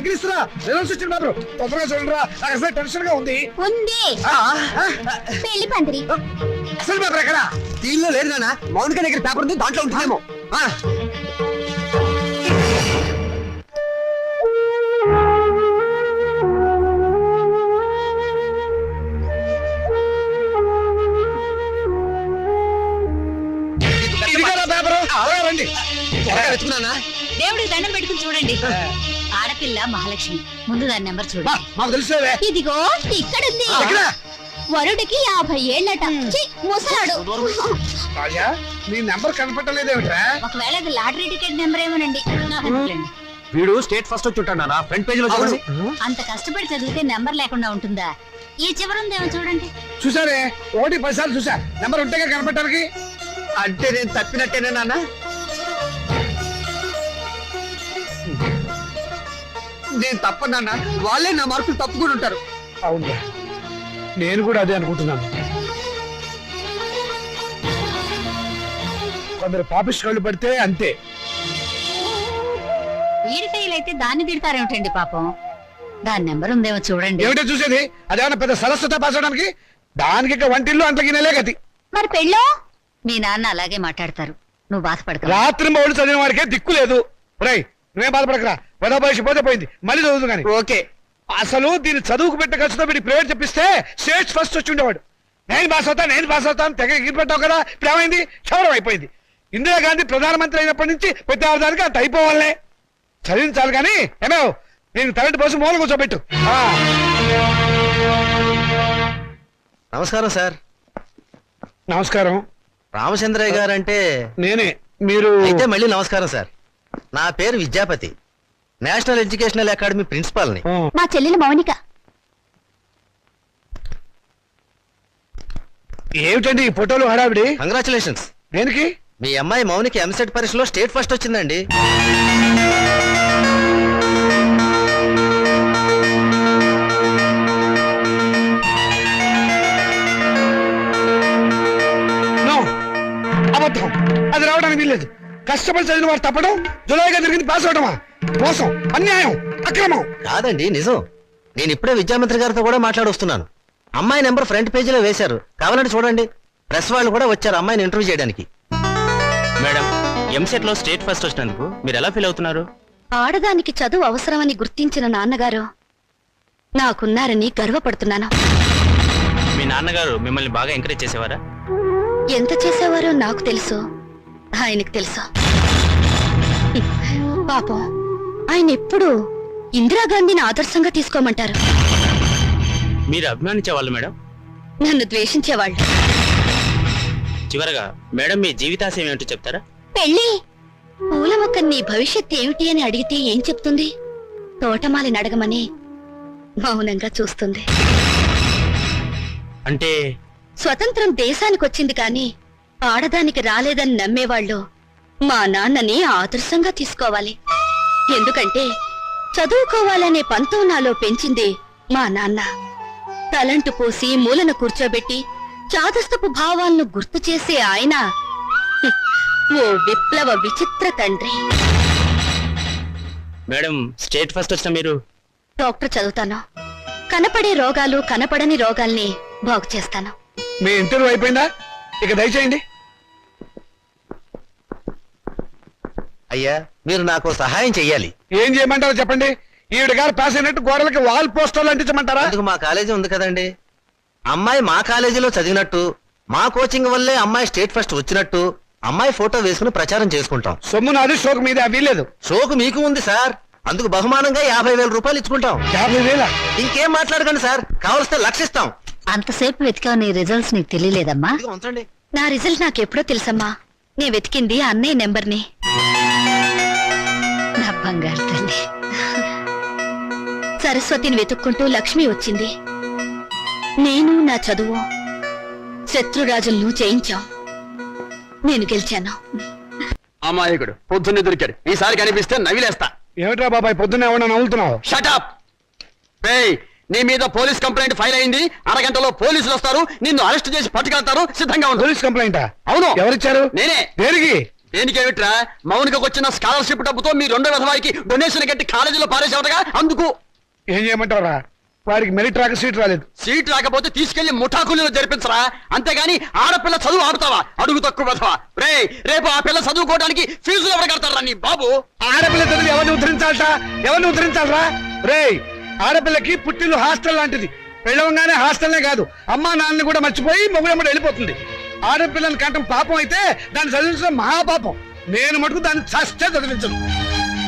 ఎగిరిస్తున్నా results వచ్చింది బాబు తొందరగా చూడండి రా నాకు అసలు టెన్షన్ గా ఉంది ఉంది పెళ్లి పందిరి అసలు పేపర్ ఎక్కడ దీనిలో లేదు నాన్న మౌనిక దగ్గర పేపర్ ఉంది దాంట్లో ఉంటుందేమో రండి వెతుకున్నానా దేవుడికి దండం పెట్టుకుని చూడండి ఆడపిల్ల మహాలక్ష్మి ముందు దాని నెంబర్ చూడండి మాకు తెలుసులేవే ఇదిగో ఇక్కడుంది ఎక్కడ వరుడికి 50 ఏళ్ళట ముసలాడు రాజా నీ నెంబర్ కనపట్టలేదేమిట్రా ఒకవేళ అది లాటరీ టికెట్ నెంబర్ ఏమోనండి నాకు అనుకోండి వీడు స్టేట్ ఫస్ట్ వచ్చి ఉంటాడు ఫ్రంట్ పేజ్ లో చూడండి అంత కష్టపడి చదివితే నెంబర్ లేకుండా ఉంటుందా ఈ చివరుందేమో చూడండి చూసారే 1-10 సార్లు చూసా నెంబర్ ఉంటేగా కనపడటానికి అంటే నేను తప్పినట్టేనా నాన్న నేను తప్పనన్నా వాళ్ళే నా మార్కులు తప్పుకుని ఉంటారు అవును నేను కూడా అదే అనుకుంటున్నాను కొందరు పాపిస్ట్ కళ్ళు పడితే అంతే వీడి ఫెయిల్ అయితే దాన్ని తిడతారేమిటండి పాపం దాని నెంబర్ ఉందేమో చూడండి ఏమిటో చూసేది అదేమన్నా పెద్ద సరస్వత పాసడానికి దానికి ఇక వంటిల్లు అంట్లకి నెలే గతి మరి పెళ్ళో మీ నాన్న అలాగే మాట్లాడతారు నువ్వు బాధపడక రాత్రి మౌళ్ళు చదివిన వాడికే దిక్కు లేదు రై నువ్వేం బాధపడకరా వదోబయసు పోతే పోయింది మళ్ళీ చదువుతు కానీ ఓకే అసలు దీన్ని చదువుకు పెట్టే ఖర్చుతో వీడి ప్రైవేట్ చెప్పిస్తే స్టేట్ ఫస్ట్ వచ్చి ఉండేవాడు నేను పాస్ అవుతాను తెగ ఎగిరిపెట్టావు కదా ఇప్పుడు ఏమైంది క్షవరం అయిపోయింది ఇందిరాగాంధీ ప్రధానమంత్రి అయినప్పటి నుంచి ప్రతి అవదానికి అంత అయిపోవాలనే చదివించాలి కానీ ఏమో నేను తరటి పోసి మూల కూర్చోబెట్టు నమస్కారం సార్. నమస్కారం. రామచంద్రయ్య గారు అంటే నేనే. మీరు అయితే మళ్ళీ నమస్కారం సార్. నా పేరు Vidyapati, national educational academy principal ని. మా చెల్లెలు మౌనిక. ఏమిటండి ఈ ఫోటోలు హడావిడి? కంగ్రాచులేషన్స్. దేనికి? మీ అమ్మాయి మౌనికి ఎంసెట్ పరీక్షలో స్టేట్ ఫస్ట్ వచ్చిందండి. అబద్ధం, అది రావడానికి వీల్లేదు. కష్టపడి చదివిన వాడు తప్పడం, జులైగా జరిగింది పాస్ అవడమా? మోసం, అన్యాయం, అక్రమం. కాదండి, నిజం. నేను ఇప్పుడే విద్యామంత్రి గారితో కూడా మాట్లాడొస్తున్నాను. అమ్మాయి నెంబర్ ఫ్రంట్ పేజీలో వేశారు, కావాలంటే చూడండి. ప్రెస్ వాళ్ళు కూడా వచ్చారు అమ్మాయిని ఇంటర్వ్యూ చేయడానికి. మేడం, ఎంసెట్ లో స్టేట్ ఫస్ట్ వచ్చినందుకు మీరు ఎలా ఫీల్ అవుతున్నారు? ఆడదానికి చదువు అవసరమని గుర్తించిన నాన్నగారు నాకున్నారని గర్వపడుతున్నాను. మీ నాన్నగారు మిమ్మల్ని బాగా ఎంకరేజ్ చేసేవారా? ఎంత చేసేవారో నాకు తెలుసు, ఆయనకు తెలుసు. పాపం ఆయన ఎప్పుడు ఇందిరాగాంధీని ఆదర్శంగా తీసుకోమంటారు. మీరు అభిమానించేవాళ్ళు మేడం? నన్ను ద్వేషించేవాళ్ళు. చివరగా మేడం, మీ జీవితాశయం ఏమిటో చెప్తారా? పెళ్ళి. పూల మొక్క నీ భవిష్యత్ ఏమిటి అని అడిగితే ఏం చెప్తుంది? తోటమాలిని అడగమని మౌనంగా చూస్తుంది. అంటే స్వతంత్రం దేశానికొచ్చింది కాని ఆడదానికి రాలేదని నమ్మేవాళ్ళు మా నాన్నని ఆదర్శంగా తీసుకోవాలి. ఎందుకంటే చదువుకోవాలనే పంతం నాలో పెంచింది మా నాన్న. తలంటు పోసి మూలను కూర్చోబెట్టి చాదస్తపు భావాలను గుర్తు చేసే ఆయన ఓ విప్లవ విచిత్ర తండ్రి. మేడం, స్టేట్ ఫస్ట్ వచ్చిన మీరు? డాక్టర్ చదువుతాను. కనపడే రోగాలు కనపడని రోగాల్ని బాగు చేస్తాను. మీ ఇంటర్వ్యూ అయిపోయిందా? ఇక దయచేయండి. అయ్యా, మీరు నాకు సహాయం చెయ్యాలి. ఏం చేయమంటారో చెప్పండి. ఈవిడ గారు పాస్ అయినట్టు గోడలకి వాల్ పోస్టర్లు అంటించమంటారా? అందుకు మా కాలేజీ ఉంది కదండి. అమ్మాయి మా కాలేజీలో చదివినట్టు, మా కోచింగ్ వల్లే అమ్మాయి స్టేట్ ఫస్ట్ వచ్చినట్టు అమ్మాయి ఫోటో వేసుకుని ప్రచారం చేసుకుంటాం. సొమ్ము నాది, షోకు మీద వీలేదు. షోకు మీకు ఉంది సార్, అందుకు బహుమానంగా 50,000 రూపాయలు ఇచ్చుకుంటాం. 50,000? ఇంకేం మాట్లాడకండి సార్, కావలిస్తే లక్షిస్తాం. అంతసేపు వెతికావు, నీ రిజల్ట్స్ నీకు తెలియలేదమ్మా? ఇదిగో ఉంచండి. నా రిజల్ట్ నాకెప్పుడో తెలుసమ్మా. నే వెతికింది అన్నయ్య నెంబర్ని. నా బంగారు తల్లి. సరస్వతిని వెతుక్కుంటూ లక్ష్మి వచ్చింది. నేను నా చదువు శత్రురాజులను జయించాం. నేను గెలిచాను. అమాయకుడు పొద్దున్నే దొరికాడు. ఈసారి కనిపిస్తే నవిలేస్తా. ఏమిట్రా బాబాయ్, పొద్దున్న ఏమన్నా నవ్వుతున్నావు? షటప్. నీ మీద పోలీస్ కంప్లైంట్ ఫైల్ అయింది. అరగంటలో పోలీసులు వస్తారు, నిన్ను అరెస్ట్ చేసి పట్టుకెళ్తారు. సిద్ధంగా ఉంది. పోలీస్ కంప్లైంటా? అవును. ఎవరిచ్చారు? నేనే. దేనికి? దేనికేమిట్రా మౌనికకు వచ్చిన స్కాలర్షిప్ డబ్బుతో మీ రెండో విధవాయికి డొనేషన్ కట్టి కాలేజీలో పారేసేవటగా అందుకు. ఏం చేయమంటారా? వాడికి మెరిట్ రాక సీట్ రాలేదు. సీట్ రాకపోతే తీసుకెళ్లి ముఠాకులీలో జరిపించరా, అంతేగాని ఆడపిల్ల చదువు ఆడుతావా అడుగు తక్కువ విధవా. రేపు ఆ పిల్ల చదువుకోవడానికి ఫీజులు ఎవరు కడతారా నీ బాబు? ఆడపిల్ల చదివి ఎవరిని ఉద్ధరించాలరా? రేయ్, ఆడపిల్లకి పుట్టిల్లు హాస్టల్ లాంటిది. వెళ్ళవంగానే హాస్టల్నే కాదు, అమ్మా నాన్నని కూడా మర్చిపోయి మొగుడమ్మడు వెళ్ళిపోతుంది. ఆడపిల్లని కంటం పాపం అయితే దాన్ని చదివించడం మహాపాపం. నేను మటుకు దాన్ని చస్తే చదివించను.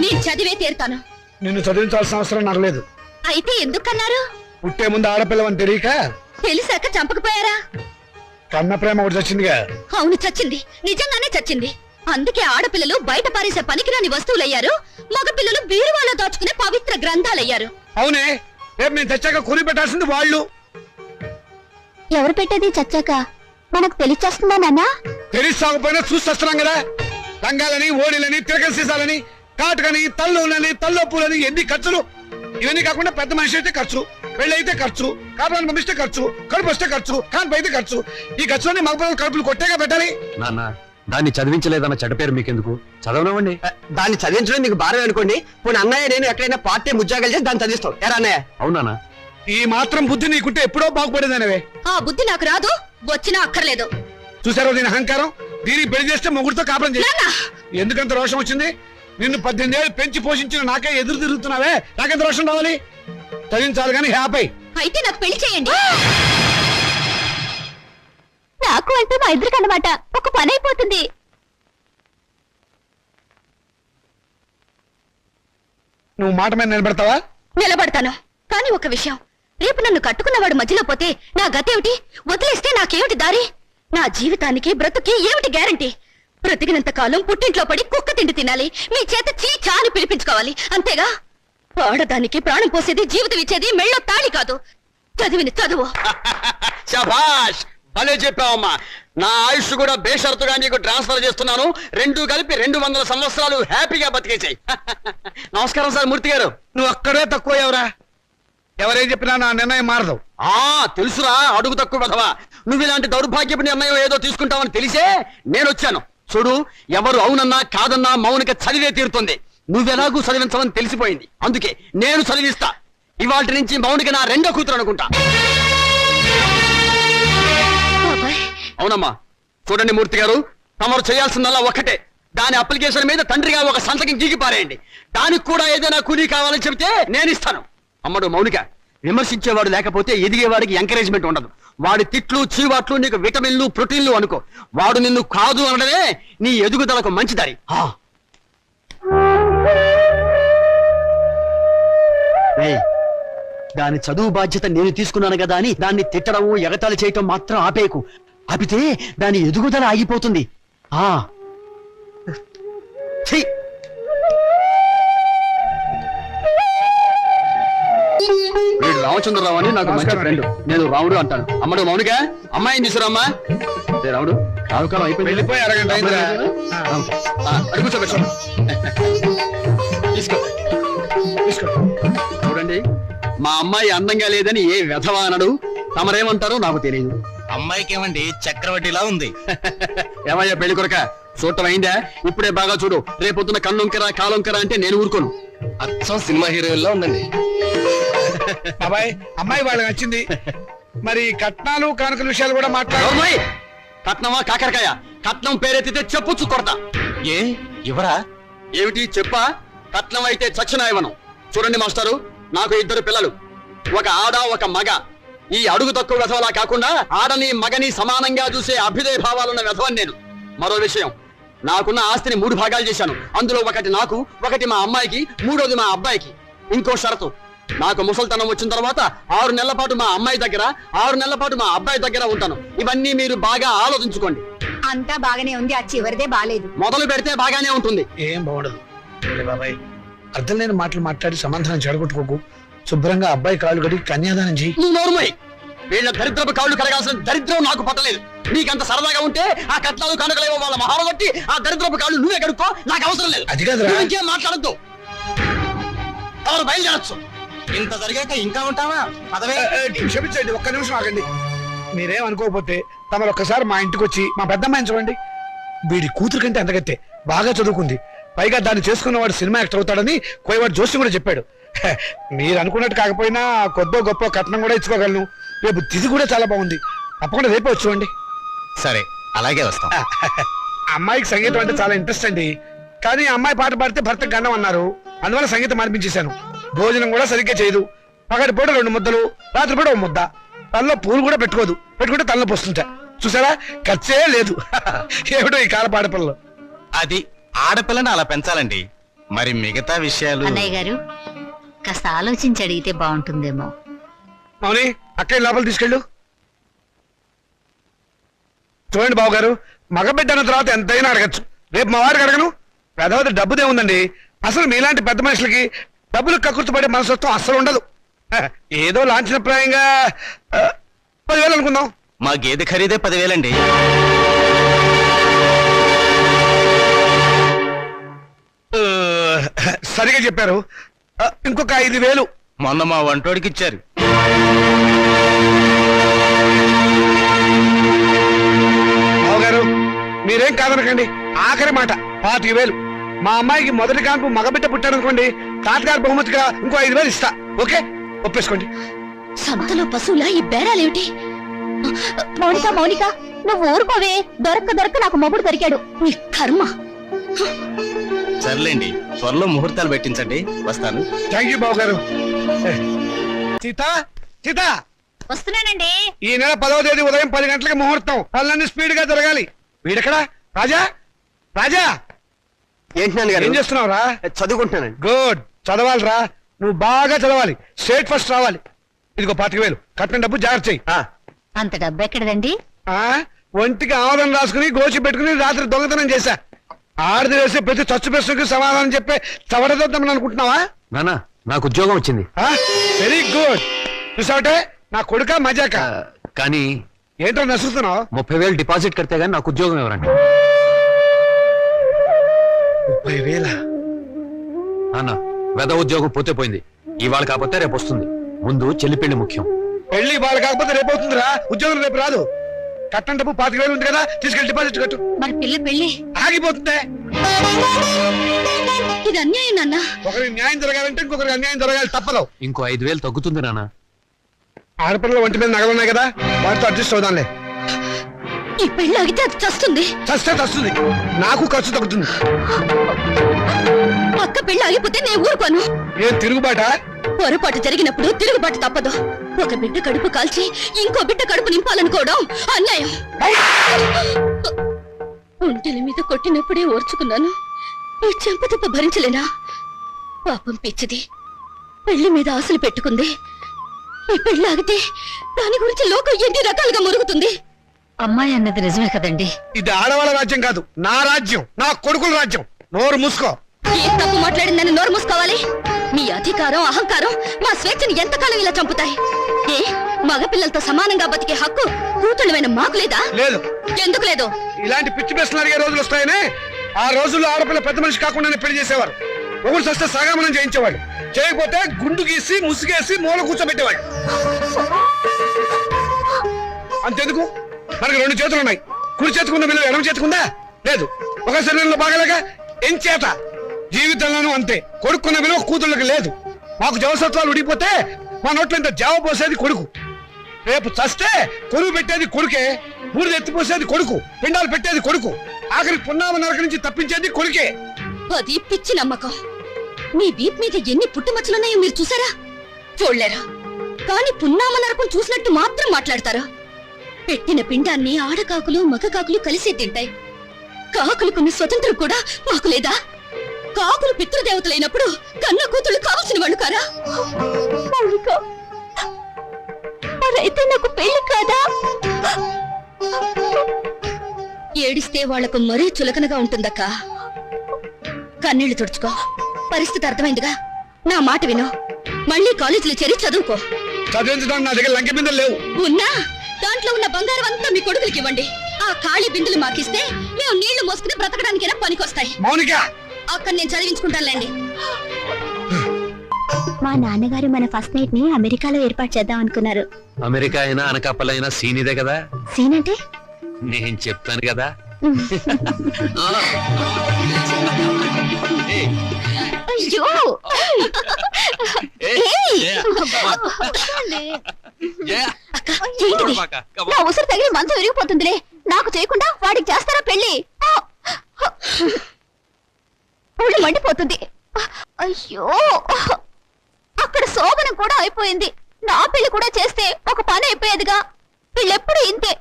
నేను చదివే తీరుతాను. నిన్ను చదివించాల్సిన అవసరం నాకు లేదు. అయితే ఎందుకన్నారు? పుట్టే ముందు ఆడపిల్లవని తెలియక తెలిసాక చంపకపోయారా? కన్న ప్రేమ ఒకటి చచ్చిందిగా. అవును, చచ్చింది. నిజంగానే చచ్చింది. అందుకే ఆడపిల్లలు బయట పారేసే పనికిరాని వస్తువులయ్యారు, మగపిల్లలు బీరువాలో దాచుకునే పవిత్ర గ్రంథాలయ్యారు. అవునే, రేపు నేను తెచ్చాక కూలి పెట్టాల్సింది వాళ్ళు. ఎవరు పెట్టేది చచ్చాక మనకు తెలిచేస్తుందా నాన్న? తెలిసి సాగుపోయినా చూస్తున్నాం కదా. రంగాలని, ఓడిలని, తిరగల సీసాలని, కాటుకని, తల్లులని, తల్లొప్పులని, ఎన్ని ఖర్చులు. ఇవన్నీ కాకుండా పెద్ద మనిషి అయితే ఖర్చు, పెళ్లి అయితే ఖర్చు, కాపురాన్ని పంపిస్తే ఖర్చు, కడుపు వస్తే ఖర్చు, కాన్పు అయితే ఖర్చు. ఈ ఖర్చులన్నీ మగపిల్లలు కడుపులు కొట్టేగా పెట్టాలి. నాన్న దాన్ని చదివించలేదన్న చెడ్డ పేరు మీకెందుకు? చదవనివ్వండి. దాన్ని చదివించడం మీకు భారం అనుకోండి. పోనీ అన్నయ్య నేను ఎక్కడైనా పార్టీ ఉద్యోగాలు చేసి దాన్ని చదివిస్తాం. ఎరా అన్నయ్య? అవునా? ఈ మాత్రం బుద్ధి నీకుంటే ఎప్పుడో బాగుపడేదనవే. ఆ బుద్ధి నాకు రాదు, వచ్చినా అక్కర్లేదు. చూసారో దీని అహంకారం? దీనికి పెళ్లి చేస్తే మొగుడితో కాపురం చేసి నాన్న! ఎందుకంత రోషం వచ్చింది? నిన్ను 18 ఏళ్ళు పెంచి పోషించిన నాకే ఎదురు తిరుగుతున్నావే, నాకెంత రోషం రావాలి? చదివించాలి కానీ హ్యాపీ. అయితే నాకు పెళ్లి చేయండి. నాకు అంటే మా ఇద్దరికి అన్నమాట ఒక పని అయిపోతుంది. నువ్వు మాట మీద నిలబెడతావా? నిలబడతాను. కానీ ఒక విషయం, రేపు నన్ను కట్టుకున్నవాడు మధ్యలో పోతే నా గతేమిటి? వదిలేస్తే నాకేమిటి దారి? నా జీవితానికి బ్రతుకి ఏమిటి గ్యారంటీ? బ్రతికినంత కాలం పుట్టింట్లో పడి కుక్క తిండి తినాలి, మీ చేత చీచా అని పిలిపించుకోవాలి, అంతేగా? ఆడదానికి ప్రాణం పోసేది, జీవితం ఇచ్చేది మెళ్ళో తాళి కాదు, చదివిన చదువు. శభాష్, భలే చెప్పావమ్మా. నా ఆయుష్ కూడా బేషరతుగా నీకు ట్రాన్స్ఫర్ చేస్తున్నాను. రెండు కలిపి 200 సంవత్సరాలు హ్యాపీగా బతికేసాయి. నమస్కారం సార్ మూర్తి గారు. నువ్వు అక్కడే తక్కువ ఎవరా? ఎవరేం చెప్పినా నా నిర్ణయం మారదు. తెలుసురా అడుగు తక్కువ కదవా. నువ్వు ఇలాంటి దౌర్భాగ్యపు నిర్ణయం ఏదో తీసుకుంటావని తెలిసే నేను వచ్చాను. చూడు, ఎవరు అవునన్నా కాదన్నా మౌనిక చదివే తీరుతుంది. నువ్వెలాగూ చదివించవని తెలిసిపోయింది, అందుకే నేను చదివిస్తా. ఇవాటి నుంచి మౌనిక నా రెండో కూతురు అనుకుంటా. అవునమ్మా. చూడండి మూర్తి గారు, తమరు చేయాల్సిందల్లా ఒక్కటే. దాని అప్లికేషన్ మీద తండ్రిగా ఒక సంతకం గీకి పారేయండి. దానికి కూడా ఏదైనా కూలీ కావాలని చెబితే నేను ఇస్తాను. అమ్మడు మౌనిక, విమర్శించేవాడు లేకపోతే ఎదిగేవాడికి ఎంకరేజ్మెంట్ ఉండదు. వాడి తిట్లు, చీవాట్లు నీకు విటమిన్లు, ప్రోటీన్లు అనుకో. వాడు నిన్ను కాదు అనడమే నీ ఎదుగుదలకు మంచి దారి. దాని చదువు బాధ్యత నేను తీసుకున్నాను కదా అని దాన్ని తిట్టడం, ఎగతాళి చేయటం మాత్రం ఆపేయకు. ఆపితే దాని ఎదుగుదల ఆగిపోతుంది. వీడు రామచంద్రరావు అని నాకు మంచి ఫ్రెండ్. నేను రాముడు అంటాను. అమ్మడు మౌనిక, అమ్మాయిని తీసుకురామ్మా. రాముడు, రావుకాలం అయిపోయింది. వెళ్ళిపోయి అరగంట అయిందిరా. కూర్చోబెట్టు. తీసుకో తీసుకో. చూడండి, మా అమ్మాయి అందంగా లేదని ఏ వెధవా అనడు. తమరేమంటారో నాకు తెలియదు. అమ్మాయికి ఏమండి చక్రవడ్డీలా ఉంది. ఏమయ్యా పెళ్లి కొరక, చూడటం అయిందా? ఇప్పుడే బాగా చూడు. రేపొద్దున కన్నొంకరా కాలొంకరా అంటే నేను ఊరుకోను. అచ్చం సినిమా హీరోయిన్లా ఉందండి. బాబాయ్, అమ్మాయి వాళ్ళకి నచ్చింది. మరి కట్నాలు కానుకల విషయాలు కూడా మాట్లాడు. కట్నమా కాకరకాయ? కట్నం పేరెత్తితే చెప్పుచ్చు కొడతా. ఏ ఇవరా? ఏమిటి చెప్పా? కట్నం అయితే చచ్చిన ఇవ్వను. చూడండి మాస్టారు, నాకు 2 పిల్లలు, ఒక ఆడ ఒక మగ. ఈ అడుగు తక్కువ వెధవలా కాకుండా ఆడని మగని సమానంగా చూసే అభ్యుదయ భావాలున్న వెధవని నేను. మరో విషయం, నాకున్న ఆస్తిని 3 భాగాలు చేశాను. అందులో ఒకటి నాకు, ఒకటి మా అమ్మాయికి, 3వది మా అబ్బాయికి. ఇంకో షరతు, నాకు ముసల్తనం వచ్చిన తర్వాత 6 నెలల పాటు మా అమ్మాయి దగ్గర, 6 నెలల పాటు మా అబ్బాయి దగ్గర ఉంటాను. ఇవన్నీ మీరు బాగా ఆలోచించుకోండి. అంతా బాగానే ఉంది, ఆ చివరిదే బాలేదు. మొదలు పెడితే బాగానే ఉంటుంది. ఏం బాగుండదు బాబాయ్. అర్థం లేని మాటలు మాట్లాడి సమాధానం చెడగొట్టుకోకు. శుభ్రంగా అబ్బాయి కాళ్ళు కడిగి కన్యాదానం చేయి. నువ్వు నోరుమోయ్. వీళ్ళ దరిద్రపు కాళ్ళు కడగాల్సిన దరిద్రం నాకు పట్టలేదు. నీకంత సరదాగా ఉంటే ఆ కట్నాలు కానుకలేవో వాళ్ళ మహారం కొట్టి ఆ దరిద్రపు కాళ్ళు నువ్వే కడుక్కో, నాకు అవసరం లేదు. అది కాదురా. నువ్వు ఇంకేం మాట్లాడద్దు. ఎవరు బయలుదేరచ్చు. ఇంత జరిగాక ఇంకా ఉంటావా? పదవే. క్షమించండి, ఒక్క నిమిషం ఆగండి. మీరేం అనుకోకపోతే తమరు ఒక్కసారి మా ఇంటికి వచ్చి మా పెద్దమ్మాయిని చూడండి. వీడి కూతురు కంటే అంతగత్తే. బాగా చదువుకుంది, పైగా దాన్ని చేసుకున్నవాడు సినిమా యాక్టర్ అవుతాడని కోయవాడు జోషి కూడా చెప్పాడు. మీరు అనుకున్నట్టు కాకపోయినా కొద్దో గొప్ప కట్నం కూడా ఇచ్చుకోగలను. రేపు తిథి కూడా చాలా బాగుంది, తప్పకుండా రేపే వచ్చుకోండి. సరే అలాగే వస్తాం. అమ్మాయికి సంగీతం అంటే చాలా ఇంట్రెస్ట్ అండి, కానీ అమ్మాయి పాట పాడితే భర్తకు గండం అన్నారు, అందువల్ల సంగీతం అనిపించేశాను. భోజనం కూడా సరిగ్గా చేయదు, పగటి పూట 2 ముద్దలు, రాత్రి పూట 1 ముద్ద, తనలో పూలు కూడా పెట్టుకోదు, పెట్టుకుంటే తనలో పోస్తుంటా. చూసారా, ఖర్చే లేదు. ఏమిటో ఈ కాల పాడపిల్లలు. అది ఆడపిల్లని అలా పెంచాలండి, మరి మిగతా విషయాలు. అన్నయ్య గారు కాస్త ఆలోచించి అడిగితే బాగుంటుందేమో. మౌని అక్కయ్య లోపల తీసుకెళ్ళు. చూడండి బాబు గారు, మగబిడ్డ అన్న తర్వాత ఎంతైనా అడగచ్చు, రేపు మా వారికి అడగను. పెద్దవది డబ్బుదే ఉందండి, అసలు మీలాంటి పెద్ద మనుషులకి డబ్బులు కక్కుర్తిపడే మనసత్వం అస్సలు ఉండదు. ఏదో లాంఛనప్రాయంగా 10,000 అనుకుందాం. మా గేదె ఖరీదే 10,000 అండి. సరిగా చెప్పారు, ఇంకొక 5,000. మొన్న మా వంటోడికి ఇచ్చారు. బాబు గారు మీరేం కాదనకండి, ఆఖరి మాట 25,000. మా అమ్మాయికి మొదటి కాన్పు మగబిడ్డ పుట్టారనుకోండి, తాతగారు బహుమతిగా ఇంకో 5,000 ఇస్తా. ఓకే, ఒప్పేసుకోండి. సంతలో పశువులా ఈ బేరాలేమిటి? మౌనిక మౌనిక, నువ్వు ఊరుకోవే, దొరక్క నాకు మొగుడు దొరికాడు. నీ కర్మ. సర్లేండి, త్వరలో ముహూర్తాలు పెట్టించండి, వస్తాను. థ్యాంక్ యూ బాబు గారు. సీత సీత, వస్తున్నానండి. ఈ నెల 10వ తేదీ ఉదయం 10 గంటలకు ముహూర్తం, పనులన్నీ స్పీడ్ గా జరగాలి. వీడెక్కడా? రాజా రాజా, ఏంటి నాన్నగారు? ఏం చేస్తున్నావురా? చదువుకుంటున్నానండి. గుడ్, చదవాలిరా, నువ్వు బాగా చదవాలి, స్టేట్ ఫస్ట్ రావాలి. ఇదిగో 25,000 కట్టిన డబ్బు జాగ్రత్త చెయ్యి. అంత డబ్బు ఎక్కడదండి? ఒంటికి ఆవరణ రాసుకుని గోచి పెట్టుకుని రాత్రి దొంగతనం చేశా. ఆడది వేసే ప్రతి చచ్చు ప్రశ్నకి సమాధానం చెప్పే చవడదొద్దామని అనుకుంటున్నావా? నానా, నాకు ఉద్యోగం వచ్చింది. Very good. చూసావటే, నా కొడుక మజాక. కానీ ఏంటో నసురుతున్నావు? 30,000 డిపాజిట్ కడితే గానీ నాకు ఉద్యోగం ఎవరండి? 30,000? నాన్న, వెద ఉద్యోగం పోతే పోయింది, ఇవాళ కాకపోతే రేపు వస్తుంది. ముందు చెల్లి పెళ్లి ముఖ్యం. పెళ్లి వాళ్ళు కాకపోతే రేపు అవుతుందిరా, ఉద్యోగం రేపు రాదు. కట్టం డబ్బు 25,000 ఉంది కదా, తీసుకెళ్లి డిపాజిట్ కట్టు. మరి పెళ్లి ఆగిపోతుందే. ఇది అన్యాయం నాన్న. ఒకరికి న్యాయం జరగాలంటే ఇంకొకరికి అన్యాయం జరగాలి, తప్పదు. ఇంకో 5,000 తగ్గుతుంది నాన్న. ఆడపిల్లల ఒంటి మీద నగలున్నాయి కదా, వాటితో అడ్జస్ట్ అవుదాంలే. ఈ పెళ్లి ఆగితే అది చస్తుంది. చస్తే చస్తుంది, నాకు ఖర్చు తగ్గుతుంది. అక్క పెళ్లి ఆగిపోతే నేను ఊరుకోను. ఏం తిరుగుబాట? పొరపాటు జరిగినప్పుడు తిరుగుబాటు తప్పదు. ఒక బిడ్డ కడుపు కాల్చి ఇంకో బిడ్డ కడుపు నింపాలనుకోవడం అన్యాయం. ఒంటెల మీద కొట్టినప్పుడే ఓర్చుకున్నాను, ఈ చెంపదెబ్బ భరించలేనా? పాపం పిచ్చిది, పెళ్లి మీద ఆశలు పెట్టుకుంది. ఈ పెళ్లి ఆగితే దాని గురించి లోకం ఎన్ని రకాలుగా మురుగుతుంది. అమ్మాయి అన్నది నిజమే కదండి. ఇది ఆడవాళ్ళ రాజ్యం కాదు, నా రాజ్యం, నా కొడుకుల రాజ్యం. నోరు మూసుకో. ఏ తప్పు మాట్లాడిందని నోరు మూసుకోవాలి? మీ అధికారం అహంకారం మా స్వేచ్ఛని ఎంతకాలం ఇలా చంపుతాయి? ఏ మగపిల్లలతో సమానంగా బతికే హక్కు కూతుళ్ళమైన మాకు లేదా? లేదు. ఎందుకు లేదు? ఇలాంటి పిచ్చి ప్రశ్నలు అడిగే రోజులు వస్తాయనే ఆ రోజుల్లో ఆడపిల్ల పెద్ద మనిషి కాకుండానే పెళ్లి చేసేవారు. ఒకరు సస్తే సగామనం చేయించేవాడు, చేయకపోతే గుండు గీసి ముసుగేసి మూల కూర్చోబెట్టేవాడు. అంతెందుకు, మనకి 2 చేతులు ఉన్నాయి, కుడి చేతుకున్న విలువ ఎడమ చేతుకుందా? లేదు. ఒక శరీరంలో బాగలేక ఎంచేత జీవితంలోనూ అంతే, కొడుకున్న విలువ కూతుళ్ళకి లేదు. మాకు జవసత్వాలు ఉడిపోతే మా నోట్లో ఇంత జావ పోసేది కొడుకు, రేపు చస్తే కొరువు పెట్టేది కొడుకే, బూడిద ఎత్తిపోసేది కొడుకు, పిండాలు పెట్టేది కొడుకు, ఆఖరి పున్నామ నరక నుంచి తప్పించేది కొడుకే. అది పిచ్చి నమ్మకం. మీ వీప్ మీద ఎన్ని పుట్టుమచ్చలున్నాయో మీరు చూసారా? చూడలేరా? కానీ పున్నామ నరకం చూసినట్టు మాత్రం మాట్లాడతారా? పెట్టిన పిండాన్ని ఆడకాకులు మగ కాకులు కలిసే తింటాయి. కాకులకున్న స్వతంత్రం కూడా మాకు లేదా? కాకులు పితృదేవతలైనప్పుడు కన్న కూతుళ్ళు కావలసిన వాళ్ళు కారా? అయితే నాకు పెళ్లి కాదా? ఏడిస్తే వాళ్లకు మరీ చులకనగా ఉంటుందక్క. కన్నీళ్లు తుడుచుకో, పరిస్థితి అర్థమైందిగా. నా మాట విను, మళ్ళీ కాలేజీలో చేరి చదువుకో. చదివించడానికి నా దగ్గర లంకె బిందెలు లేవు. ఉన్నా దాంట్లో ఉన్న బంగారం అంతా మీ కొడుకులకి ఇవ్వండి. ఆ ఖాళీ బిందులు మాకిస్తే మేము నీళ్లు మోసుకుని బ్రతకడానికైనా పనికొస్తాయి. మౌనిక, అక్కడ నేను చదివించుకుంటానులేండి. మా నాన్నగారు మన ఫస్ట్ నైట్ ని అమెరికాలో ఏర్పాటు చేద్దాం అనుకున్నారు. అమెరికా అయినా అనకాపలైనా సీనిదే కదా. సీన్ అంటే? నేను చెప్తాను కదా, అయ్యో ఏంటిది? నా ఉసురు తగిలి మంచం విరిగిపోతుందిలే. నాకు చేయకుండా వాడికి చేస్తారా పెళ్లి? ఒళ్ళు మండిపోతుంది. అయ్యో అక్కడ శోభనం కూడా అయిపోయింది. నా పెళ్లి కూడా చేస్తే ఒక పని అయిపోయేదిగా. వీళ్ళెప్పుడు ఇంతే,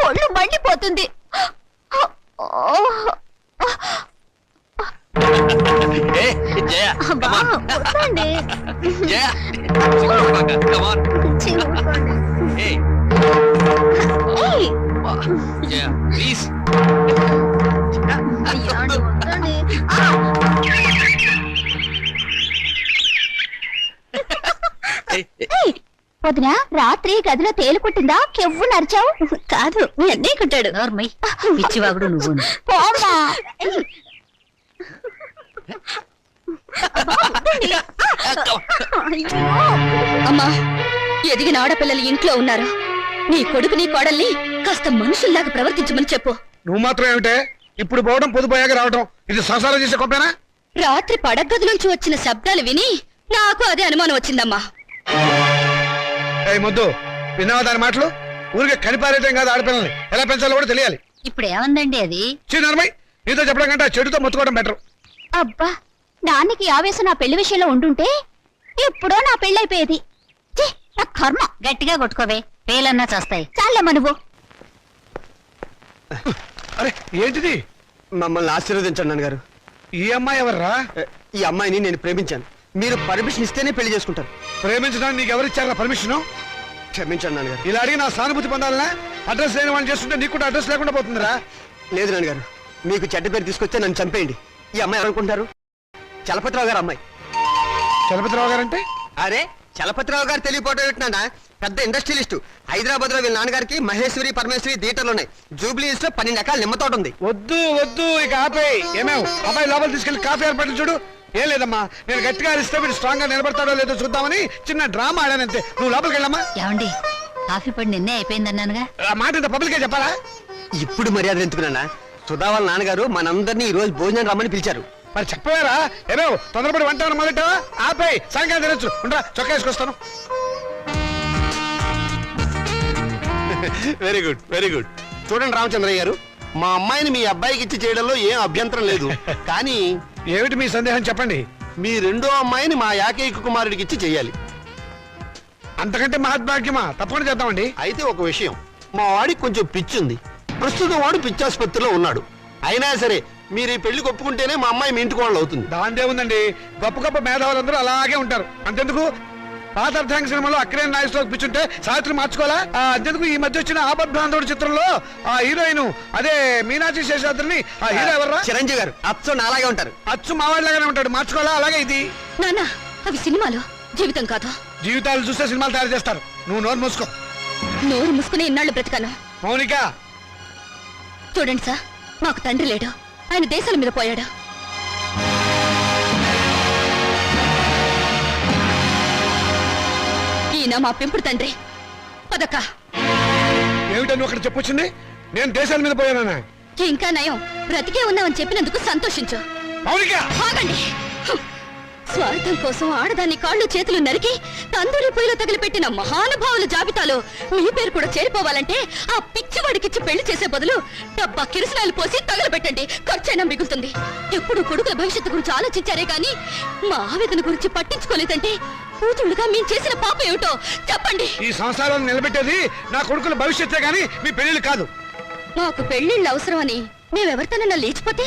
ఒళ్ళు మండిపోతుంది. అబ్బా, వద్దండి. ఏయ్, అయ్యో, వద్దండి. వదినా, రాత్రి గదిలో తేలు కుట్టిందా? కెవ్వు నరిచావు? కాదు, మీ అన్నయ్య కుట్టాడు. నోర్మై పిచ్చివాగుడు నువ్వు. పోమ్మా. అమ్మా, ఎదిగిన ఆడపిల్లలు ఇంట్లో ఉన్నారు. నీ కొడుకు నీ కోడల్ని కాస్త మనుషుల్లాగా ప్రవర్తించమని చెప్పు. నువ్వు మాత్రం ఏమిటే ఇప్పుడు పోవడం పొదుపోయాక రావడం, ఇది సంసారం చేసే గొప్పేనా? రాత్రి పడగదిలోంచి వచ్చిన శబ్దాలు విని నాకు అదే అనుమానం వచ్చిందమ్మా. ఏ ముద్దు, విన్నావా దాని మాటలు? ఊరికే కనిపారేయటం కాదు, ఆడపిల్లల్ని ఎలా పెంచాలో కూడా తెలియాలి. ఇప్పుడు ఏమందండి అది? చిన్నమ్మాయి, నీతో చెప్పడం కంటే ఆ చెడుతో మొత్తుకోవడం బెటర్. అబ్బా, నాన్నకి ఆవేశం నా పెళ్లి విషయంలో ఉండుంటే ఎప్పుడో నా పెళ్ళైపోయేది. ఛీ, నా కర్మ. గట్టిగా కొట్టుకోవే, పేలన్నా చేస్తాయి. చాలమ్మా నువ్వు. అరే ఏంటిది? మమ్మల్ని ఆశీర్వదించండి నాన్నగారు. ఈ అమ్మాయి ఎవర్రా? ఈ అమ్మాయిని నేను ప్రేమించాను. మీరు పర్మిషన్ ఇస్తేనే పెళ్లి చేసుకుంటారు. ప్రేమించడానికి నీకు ఎవరిచ్చారా పర్మిషన్? క్షమించండి నాన్నగారు. ఇలా అడిగి నా సానుభూతి పొందాలనా? అడ్రస్ లేని వాళ్ళు చేస్తుంటే నీకు కూడా అడ్రస్ లేకుండా పోతుందిరా. లేదు నాన్నగారు, మీకు చెడ్డ పేరు తీసుకొస్తే నన్ను చంపేయండి. ఈ అమ్మాయి ఎవరనుకుంటారు? చలపతిరావు గారు అమ్మాయి. చలపతిరావు గారంటే? అరే, చలపతిరావు గారు తెలియపోవడం ఏంటన్నా, పెద్ద ఇండస్ట్రియలిస్టు. హైదరాబాద్ లో వీళ్ళ నాన్నగారికి మహేశ్వరి పరమేశ్వరి థియేటర్లు ఉన్నాయి. జూబ్లీ హిల్స్ లో 12 ఎకరాల నిమ్మ తోట ఉంది. వద్దు వద్దు, ఇక ఆపేయ్. ఏమేవ్ అబ్బాయి లోపల తీసుకెళ్లి కాఫీ ఏర్పాట్లు చూడు. ఏం లేదమ్మా, నేను గట్టిగా అరిస్తే వీడు స్ట్రాంగ్ గా నిలబడతాడో లేదో చూద్దామని చిన్న డ్రామా ఆడానంతే. నువ్వు లోపలికి వెళ్ళమ్మా. ఏమండి, కాఫీ పడి నిన్నే అయిపోయిందన్నానుగా. ఆ మాట ఇంత పబ్లికే చెప్పాలా? ఇప్పుడు మర్యాద ఎందుకున్నా? సుధా వాళ్ళ నాన్నగారు మనందరినీ ఈ రోజు భోజనం రమ్మని పిలిచారు. మరి చెప్పారా? ఏమేవ్ తొందరపడి వంట మొదలెట్టావా? ఆపేయ్, సాయంకాలం తినొచ్చు. ఉండరా, చొక్కా వేసుకొస్తాను. Very good, very good. చూడండి రామచంద్రయ్య గారు, మా అమ్మాయిని మీ అబ్బాయికి ఇచ్చి చేయడంలో ఏం అభ్యంతరం లేదు. కానీ ఏమిటి మీ సందేహం చెప్పండి. మీ రెండో అమ్మాయిని మా ఏకైక కుమారుడికి ఇచ్చి చెయ్యాలి. అంతకంటే మహద్భాగ్యమా? తప్పకుండా చేద్దామండి. అయితే ఒక విషయం, మా వాడికి కొంచెం పిచ్చి ఉంది. ప్రస్తుతం వాడు పిచ్చాసుపత్రిలో ఉన్నాడు. అయినా సరే మీరు ఈ పెళ్లి ఒప్పుకుంటేనే మా అమ్మాయి మీ ఇంటికి వాళ్ళు అవుతుంది. దాందే ఉందండి, గొప్ప గొప్ప మేధావులందరూ అలాగే ఉంటారు. అంతెందుకు, పాత అర్థాంగ సినిమాలో అక్కడే నాయకులో పిచ్చుంటే సావిత్రి మార్చుకోవాలా? అంతెందుకు ఈ మధ్య వచ్చిన ఆపద్బాంధవుడు చిత్రంలో ఆ హీరోయిన్ అదే మీనాక్షి శేషాద్రిని ఆ హీరో ఎవర్రా? చిరంజీవి గారు అచ్చం అలాగే ఉంటారు. అచ్చు మావాడిలాగానే ఉంటాడు, మార్చుకోవాలా? అలాగే ఇది. నాన్న, అవి సినిమాలు, జీవితం కాదు. జీవితాలు చూస్తే సినిమాలు తయారు చేస్తారు. నువ్వు నోరు మూసుకో. నోరు మూసుకుని ఇన్నాళ్ళు బ్రతికాను. మౌనిక, చూడండి సార్, మాకు తండ్రి లేడు. ఆయన దేశాల మీద పోయాడు. ఈయన మా పెంపుడు తండ్రి. పదక్క. ఏమిటని ఒకటి చెప్పొచ్చింది? నేను దేశాల మీద పోయానా? ఇంకా నయం, బ్రతికే ఉన్నామని చెప్పినందుకు సంతోషించు. మౌనిక, ఆగండి. స్వార్థం కోసం ఆడదాన్ని కాళ్ళు చేతులు నరికి తందూరి పొయ్యిలో తగిలిపెట్టిన మహానుభావుల జాబితాలో మీ పేరు కూడా చేరిపోవాలంటే ఆ పిచ్చివాడికిచ్చి పెళ్లి చేసే బదులు డబ్బా కిరసనాయలు పోసి తగలబెట్టండి. ఖర్చైనా మిగులుతుంది. ఎప్పుడు కొడుకుల భవిష్యత్తు గురించి ఆలోచించారే గాని మా ఆవేదన గురించి పట్టించుకోలేదంటే కూతుళ్ళుగా మేము చేసిన పాప ఏమిటో చెప్పండి. ఈ సంసారాన్ని నిలబెట్టేది నా కొడుకుల భవిష్యత్తే గాని మీ పెళ్లిళ్ళు కాదు. మాకు పెళ్లిళ్ళు అవసరమని మేమెవరితోనన్నా లేచిపోతే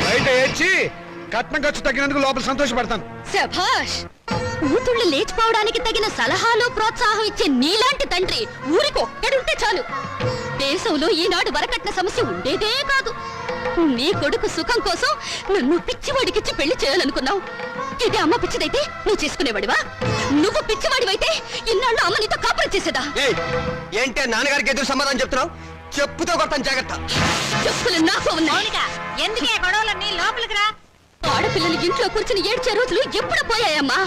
బయట ఏడ్చి కట్నం ఖర్చు తగ్గినందుకు లోపల సంతోషపడతాను. శభాష్. కూతుళ్ళు లేచిపోవడానికి తగిన సలహాలు ప్రోత్సాహం ఇచ్చే నీలాంటి తండ్రి ఊరికి ఒక్కడుంటే చాలు. దేశంలో ఈనాడు వరకట్న సమస్య ఉండేదే కాదు. నీ కొడుకు సుఖం కోసం నన్ను పిచ్చివాడికిచ్చి పెళ్లి చేయాలనుకున్నావు. ఇదే అమ్మ పిచ్చిదైతే నువ్వు చేసుకునేవాడివా? నువ్వు పిచ్చివాడివైతే ఇన్నాళ్ళు అమ్మ నీతో కాపురం చేసేదా? ఏంటే నాన్నగారికి ఎదురు సమాధానం చెప్తున్నావు? చెప్పుతో కొడతాను, జాగ్రత్త. చెప్పులు నాకు ఉన్నాయి. ఎందుకే గొడవలన్నీ? లోపలికి రా. ఆడపిల్లలు ఇంట్లో కూర్చుని ఏడ్చే రోజులు ఎప్పుడు పోయాయమ్మా?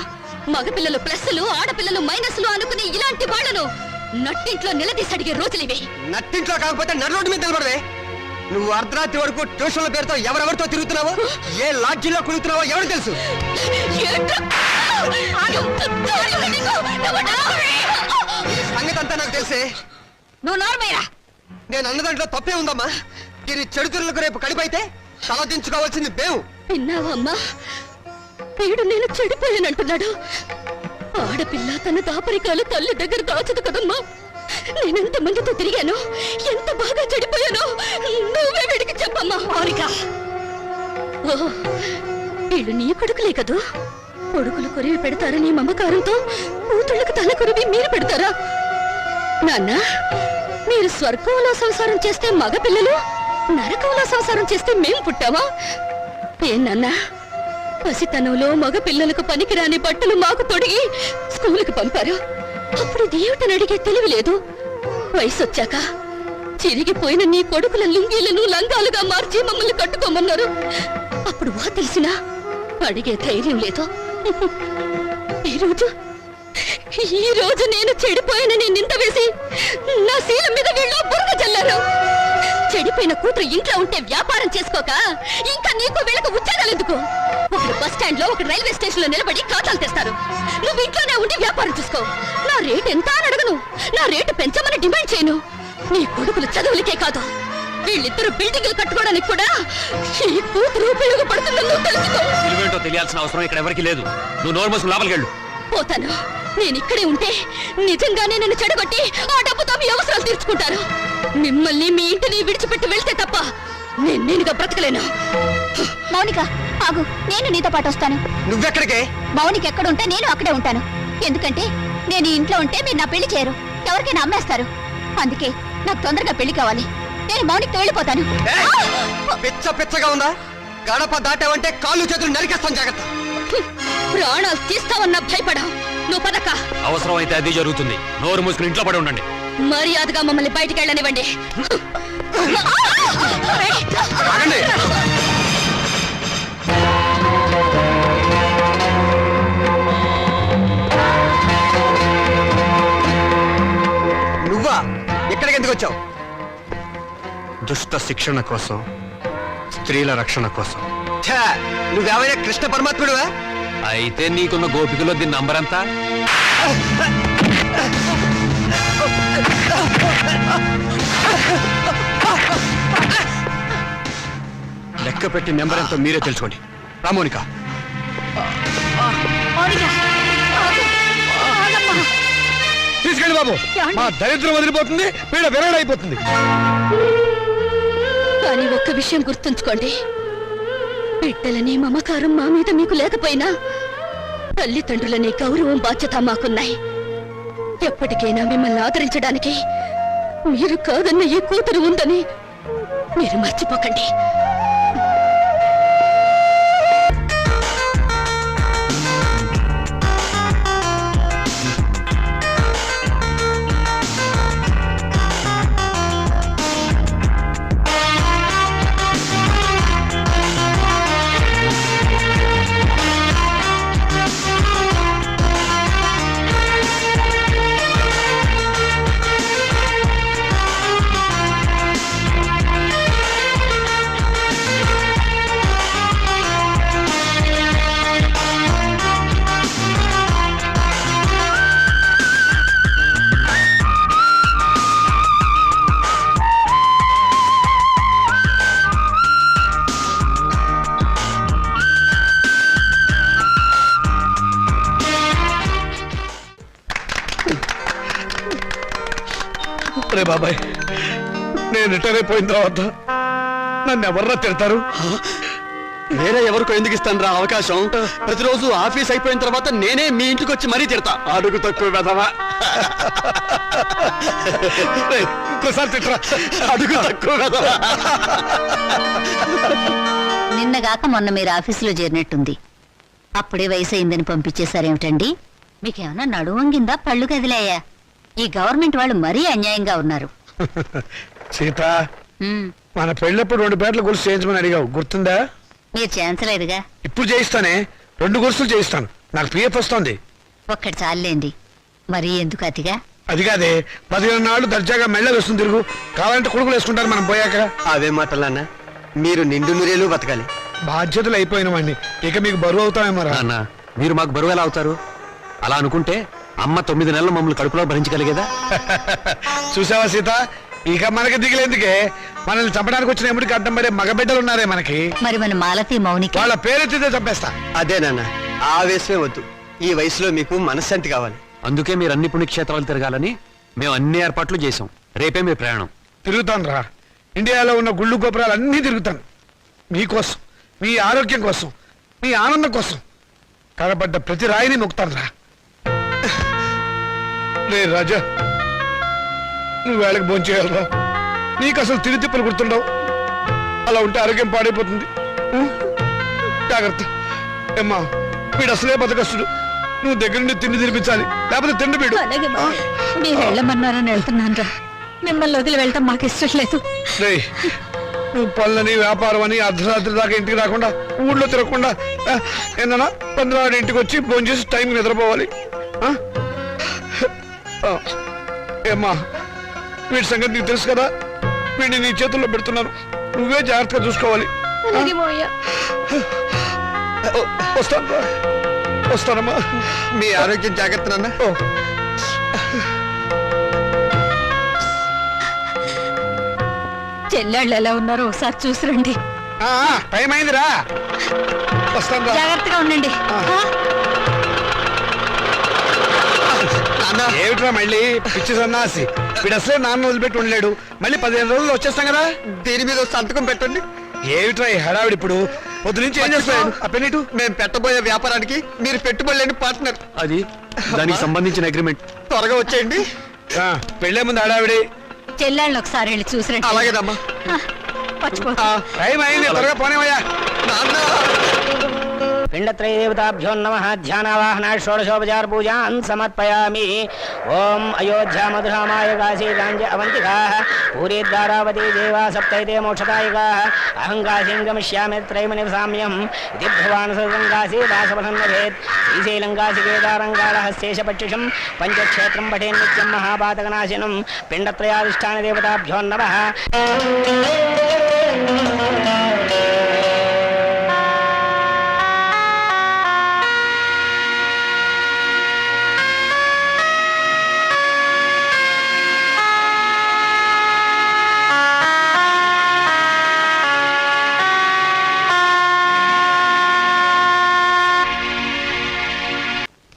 మగపిల్లలు ప్లస్లు, ఆడపిల్లలు మైనస్లు అనుకునే ఇలాంటి వాళ్లను నట్టింట్లో నిలదీసి అడిగే రోజులివి. నట్టింట్లో కాకపోతే నడు రోడ్డు మీద నిలబడవే. నువ్వు అర్ధరాత్రి వరకు ట్యూషన్ల పేరుతో ఎవరెవరితో తిరుగుతున్నావో ఏ లాడ్జిలో కుడుతున్నావో ఎవరు తెలుసు సంగతి అంతా నాకు తెలిసే. నువ్వు నోర్మయ్యా. నేను అన్న దాంట్లో తప్పే ఉందమ్మా. దీని చెడుతురులకు రేపు కడిపైతే తల దించుకోవాల్సింది మేము. విన్నావమ్మా, వీడు నేను చెడిపోయానంటున్నాడు. ఆడపిల్ల తన దాపరికాలు తల్లి దగ్గర దాచదు కదమ్మా. నేనెంత మందితో తిరిగాను, ఎంత బాగా చెడిపోయాను, నువ్వే వీడికి చెప్పమ్మా. మౌనిక, ఓ వీళ్ళు నీ కొడుకులే కదూ. కొడుకులు కొరివి పెడతారని మమకారంతో కూతుళ్ళకు తల కొరివి మీరు పెడతారా? నాన్న, మీరు స్వర్గంలో సంసారం చేస్తే మగపిల్లలు, నరకంలో సంసారం చేస్తే మేం పుట్టావా? ఏనన్నా, పసితనంలో మగ పిల్లలకు పనికిరాని బట్టలు మాకు తొడిగి స్కూలుకు పంపారు. అప్పుడు దేవుటని అడిగే తెలివి లేదు. వయసొచ్చాక చిరిగిపోయిన నీ కొడుకుల లుంగీలను లంగాలుగా మార్చి మమ్మల్ని కట్టుకోమన్నారు. అప్పుడు వా తెలిసినా అడిగే ధైర్యం లేదు. ఈ రోజు నేను చెడిపోయానని నింద వేసి నా శీలం మీద వీళ్ళు బురద చల్లారు. చెడిపోయిన కూతురు ఇంట్లో ఉంటే వ్యాపారం చేసుకోక ఇంకా నీకు వీళ్ళకు ఉచ్చారాలు ఎందుకు? ఒకరు బస్ స్టాండ్ లో, ఒకరు రైల్వే స్టేషన్ లో నిలబడి ఖాతాలు తెస్తారు. నువ్వు ఇంట్లోనే ఉండి వ్యాపారం చూసుకో. నా రేటు ఎంత అని అడగను, నా రేటు పెంచమని డిమాండ్ చేయను. నీ కొడుకులు చదువులకే కాదు, వీళ్ళిద్దరు బిల్డింగ్లు కట్టుకోవడానికి కూడా ఈ కూతురు ఉపయోగపడుతుందని నువ్వు తెలుసుకో. విలువేంటో తెలియాల్సిన అవసరం ఇక్కడ ఎవరికి లేదు. నువ్వు నోరు మూసుకుని లోపలికి వెళ్ళు. పోతాను. నేను ఇక్కడే ఉంటే నిజంగానే నన్ను చెడగొట్టి ఆ డబ్బుతో మీ అవసరాలు తీర్చుకుంటారు. మిమ్మల్ని మీ ఇంటిని విడిచిపెట్టి వెళ్తే తప్ప నేనుగా బ్రతకలేను. మౌనిక ఆగు, నేను నీతో పాటు వస్తాను. నువ్వెక్కడికే? మౌనిక ఎక్కడుంటే నేను అక్కడే ఉంటాను. ఎందుకంటే నేను ఈ ఇంట్లో ఉంటే మీరు నా పెళ్లి చేయరు, ఎవరికైనా అమ్మేస్తారు. అందుకే నాకు తొందరగా పెళ్లి కావాలి. నేను మౌనికతో వెళ్ళిపోతాను. పిచ్చ పిచ్చగా ఉందా? గడప దాటావంటే కాళ్ళు చేతులు నరికేస్తాను, జాగ్రత్త. ప్రాణాలు తీస్తావన్నా భయపడా. నువ్వు పదక్క. అవసరం అయితే అది జరుగుతుంది. నోరు మూసుకుని ఇంట్లో పడి ఉండండి. మర్యాదగా మమ్మల్ని బయటికి వెళ్ళనివ్వండి. ఆగండి. నువ్వా? ఎక్కడికి ఎందుకు వచ్చావు? దుష్ట శిక్షణ కోసం, స్త్రీల రక్షణ కోసం. ఛా, నువ్వేమైనా కృష్ణ పరమాత్ముడువా? అయితే నీకున్న గోపికలో దీని నంబర్ అంతా లెక్క పెట్టి నెంబర్ ఎంతో మీరే తెలుసుకోండి. రామోనిక, తీసుకెళ్ళి బాబు. మా దరిద్రం వదిలిపోతుంది, పీడ విరగడైపోతుంది. కానీ ఒక్క విషయం గుర్తుంచుకోండి, బిడ్డలని మమకారం మా మీద మీకు లేకపోయినా తల్లిదండ్రులనే గౌరవం, బాధ్యత మాకున్నాయి. ఎప్పటికైనా మిమ్మల్ని ఆదరించడానికి మీరు కాదన్న ఈ కూతురు ఉందని మీరు మర్చిపోకండి. రే బాబాయ్, నేను రిటైర్ అయిపోయిన తర్వాత నన్ను ఎవర్రా తిడతారు? వేరే ఎవరికో ఎందుకు ఇస్తాను రా అవకాశం? ప్రతిరోజు ఆఫీస్ అయిపోయిన తర్వాత నేనే మీ ఇంటికి వచ్చి మరీ తిడతా. అడుగు తక్కువ వెధవా. రేయ్, ఇంకోసారి తిట్టరా. అడుగు తక్కువ వెధవా. నిన్నగాక మొన్న మీరు ఆఫీసులో చేరినట్టుంది. అప్పుడే వయసు అయిందని పంపించేశారేమిటండి? మీకేమన్నా నడువంగిందా, పళ్ళు కదిలాయా? ఈ గవర్నమెంట్ వాళ్ళు మరీ అన్యాయంగా ఉన్నారు. సీత, ఉమ్, మన పెళ్ళప్పుడు 2 పేర్ల గుర్తు చేయించమని అడిగావు, గుర్తుందా? మీరు చేయించలేదుగా. ఇప్పుడు చేయిస్తానే, 2 గుర్తులు చేయిస్తాను. నాకు పిఎఫ్ వస్తుంది. ఒక్కటి చాలండి, మరీ ఎందుకు అతిగా? అది కాదే 15 నాళ్ళు దర్జాగా మెళ్ళ వేస్తుంది తిరుగు. కావాలంటే కొడుకులు వేసుకుంటారు మనం పోయాక. అవే మాటలు నాన్న, మీరు నిండు నూరేళ్ళు బతకాలి. బాధ్యతలు అయిపోయిన వాడిని ఇక మీకు బరువు అవుతామేమో రా. నాన్న మీరు మాకు బరువు ఎలా అవుతారు? అలా అనుకుంటే అమ్మ 9 నెలలు మమ్మల్ని కడుపులో భరించగలిగేదా? చూసావా సీత, ఇక మనకి దిగులేందుకే. మనల్ని చంపడానికి వచ్చిన ఎముడికి అడ్డం పడే మగబిడ్డలు ఉన్నారే మనకి. మరి మన మాలతి మౌనికి వాళ్ళ పేరెత్తితే చంపేస్తా. అదే నాన్న, ఆవేశమే వద్దు. ఈ వయసులో మీకు మనశ్శాంతి కావాలి. అందుకే మీరు అన్ని పుణ్యక్షేత్రాలు తిరగాలని మేము అన్ని ఏర్పాట్లు చేసాం. రేపే మీ ప్రయాణం. తిరుగుతాను రా. ఇండియాలో ఉన్న గుళ్ళు గోపురాలు అన్నీ తిరుగుతాను. మీకోసం, మీ ఆరోగ్యం కోసం, మీ ఆనందం కోసం కనబడ్డ ప్రతి రాయిని నొక్కుతాను రా. రే రాజా, నువ్వు వేళకి భోంచేయాలరా. నీకు అసలు తిరిగి తిప్పలు గుర్తుండవు. అలా ఉంటే ఆరోగ్యం పాడైపోతుంది. జాగ్రత్త. ఏమ్మా, వీడు అసలే బతకస్తుడు. నువ్వు దగ్గర నుండి తిండి తినిపించాలి, లేకపోతే తిండి వీడు. అలాగే మావయ్య. మీరు వెళ్ళమన్నారని వెళ్తున్నాను రా. మిమ్మల్ని వదిలి వెళ్ళటం మాకు ఇష్టం లేదు. రేయ్, నువ్వు పనులని వ్యాపారం అని అర్ధరాత్రి దాకా ఇంటికి రాకుండా, ఊళ్ళో తిరగకుండా ఏమన్నా 15 ఇంటికి వచ్చి ఫోన్ చేసి టైంకి నిద్రపోవాలి. ఏమ్మా, వీడి సంగతి నీకు తెలుసు కదా. వీడిని నీ చేతుల్లో పెడుతున్నాను, నువ్వే జాగ్రత్తగా చూసుకోవాలి. అలాగే మావయ్య. వస్తాను, వస్తానమ్మా. మీ ఆరోగ్యం జాగ్రత్త నాన్న. చెల్లెళ్ళు ఎలా ఉన్నారో ఒకసారి చూసిరండి. టైం అయిందిరా. వస్తాను. జాగ్రత్తగా ఉండండి. ఏమిట్రా మళ్ళీ పిచ్చి సన్నాసి. వీడు అసలే నాన్న వదిలిపెట్టి ఉండలేడు. మళ్ళీ 15 రోజులు వచ్చేస్తాం కదా. దీని మీద సంతకం పెట్టండి. ఏమిట్రా ఈ హడావిడి ఇప్పుడు? పొద్దు నుంచి ఏం చేస్తాను? ఆ పెన్నిటు. మేము పెట్టబోయే వ్యాపారానికి మీరు పెట్టుబడి లేని పార్ట్నర్. అది దానికి సంబంధించిన అగ్రిమెంట్. త్వరగా వచ్చేయండి. పెళ్ళే ముందు హడావిడి. చెల్లెళ్ళని ఒకసారి వెళ్ళి చూసిరండి. అలాగేదమ్మా. టైం అయింది, త్వరగా పోనేవయ్యా. నాన్న, పిండత్రయదేవతాభ్యో నమః. ధ్యానవాహన షోడశోపచార పూజాన్ సమర్పయామి. ఓం అయోధ్యా మధురామాయ కాశీ కాంజ అవంతికాః పూరీ ద్వారావతి దేవా సప్తైతే మోక్షదాయకాః. అహం కాశీం గమిష్యామి త్రైమనివసామ్యం ఇది భవాన్ సర్వం కాశీ వాసవసం భవేత్. శ్రీశైలం కాశీ కేదారంగాళహస్తేశ పక్షిషం పంచక్షేత్రం పఠేన్ నిత్యం మహాపాతకనాశనం. పిండత్రయాధిష్టాన దేవతాభ్యో నమః.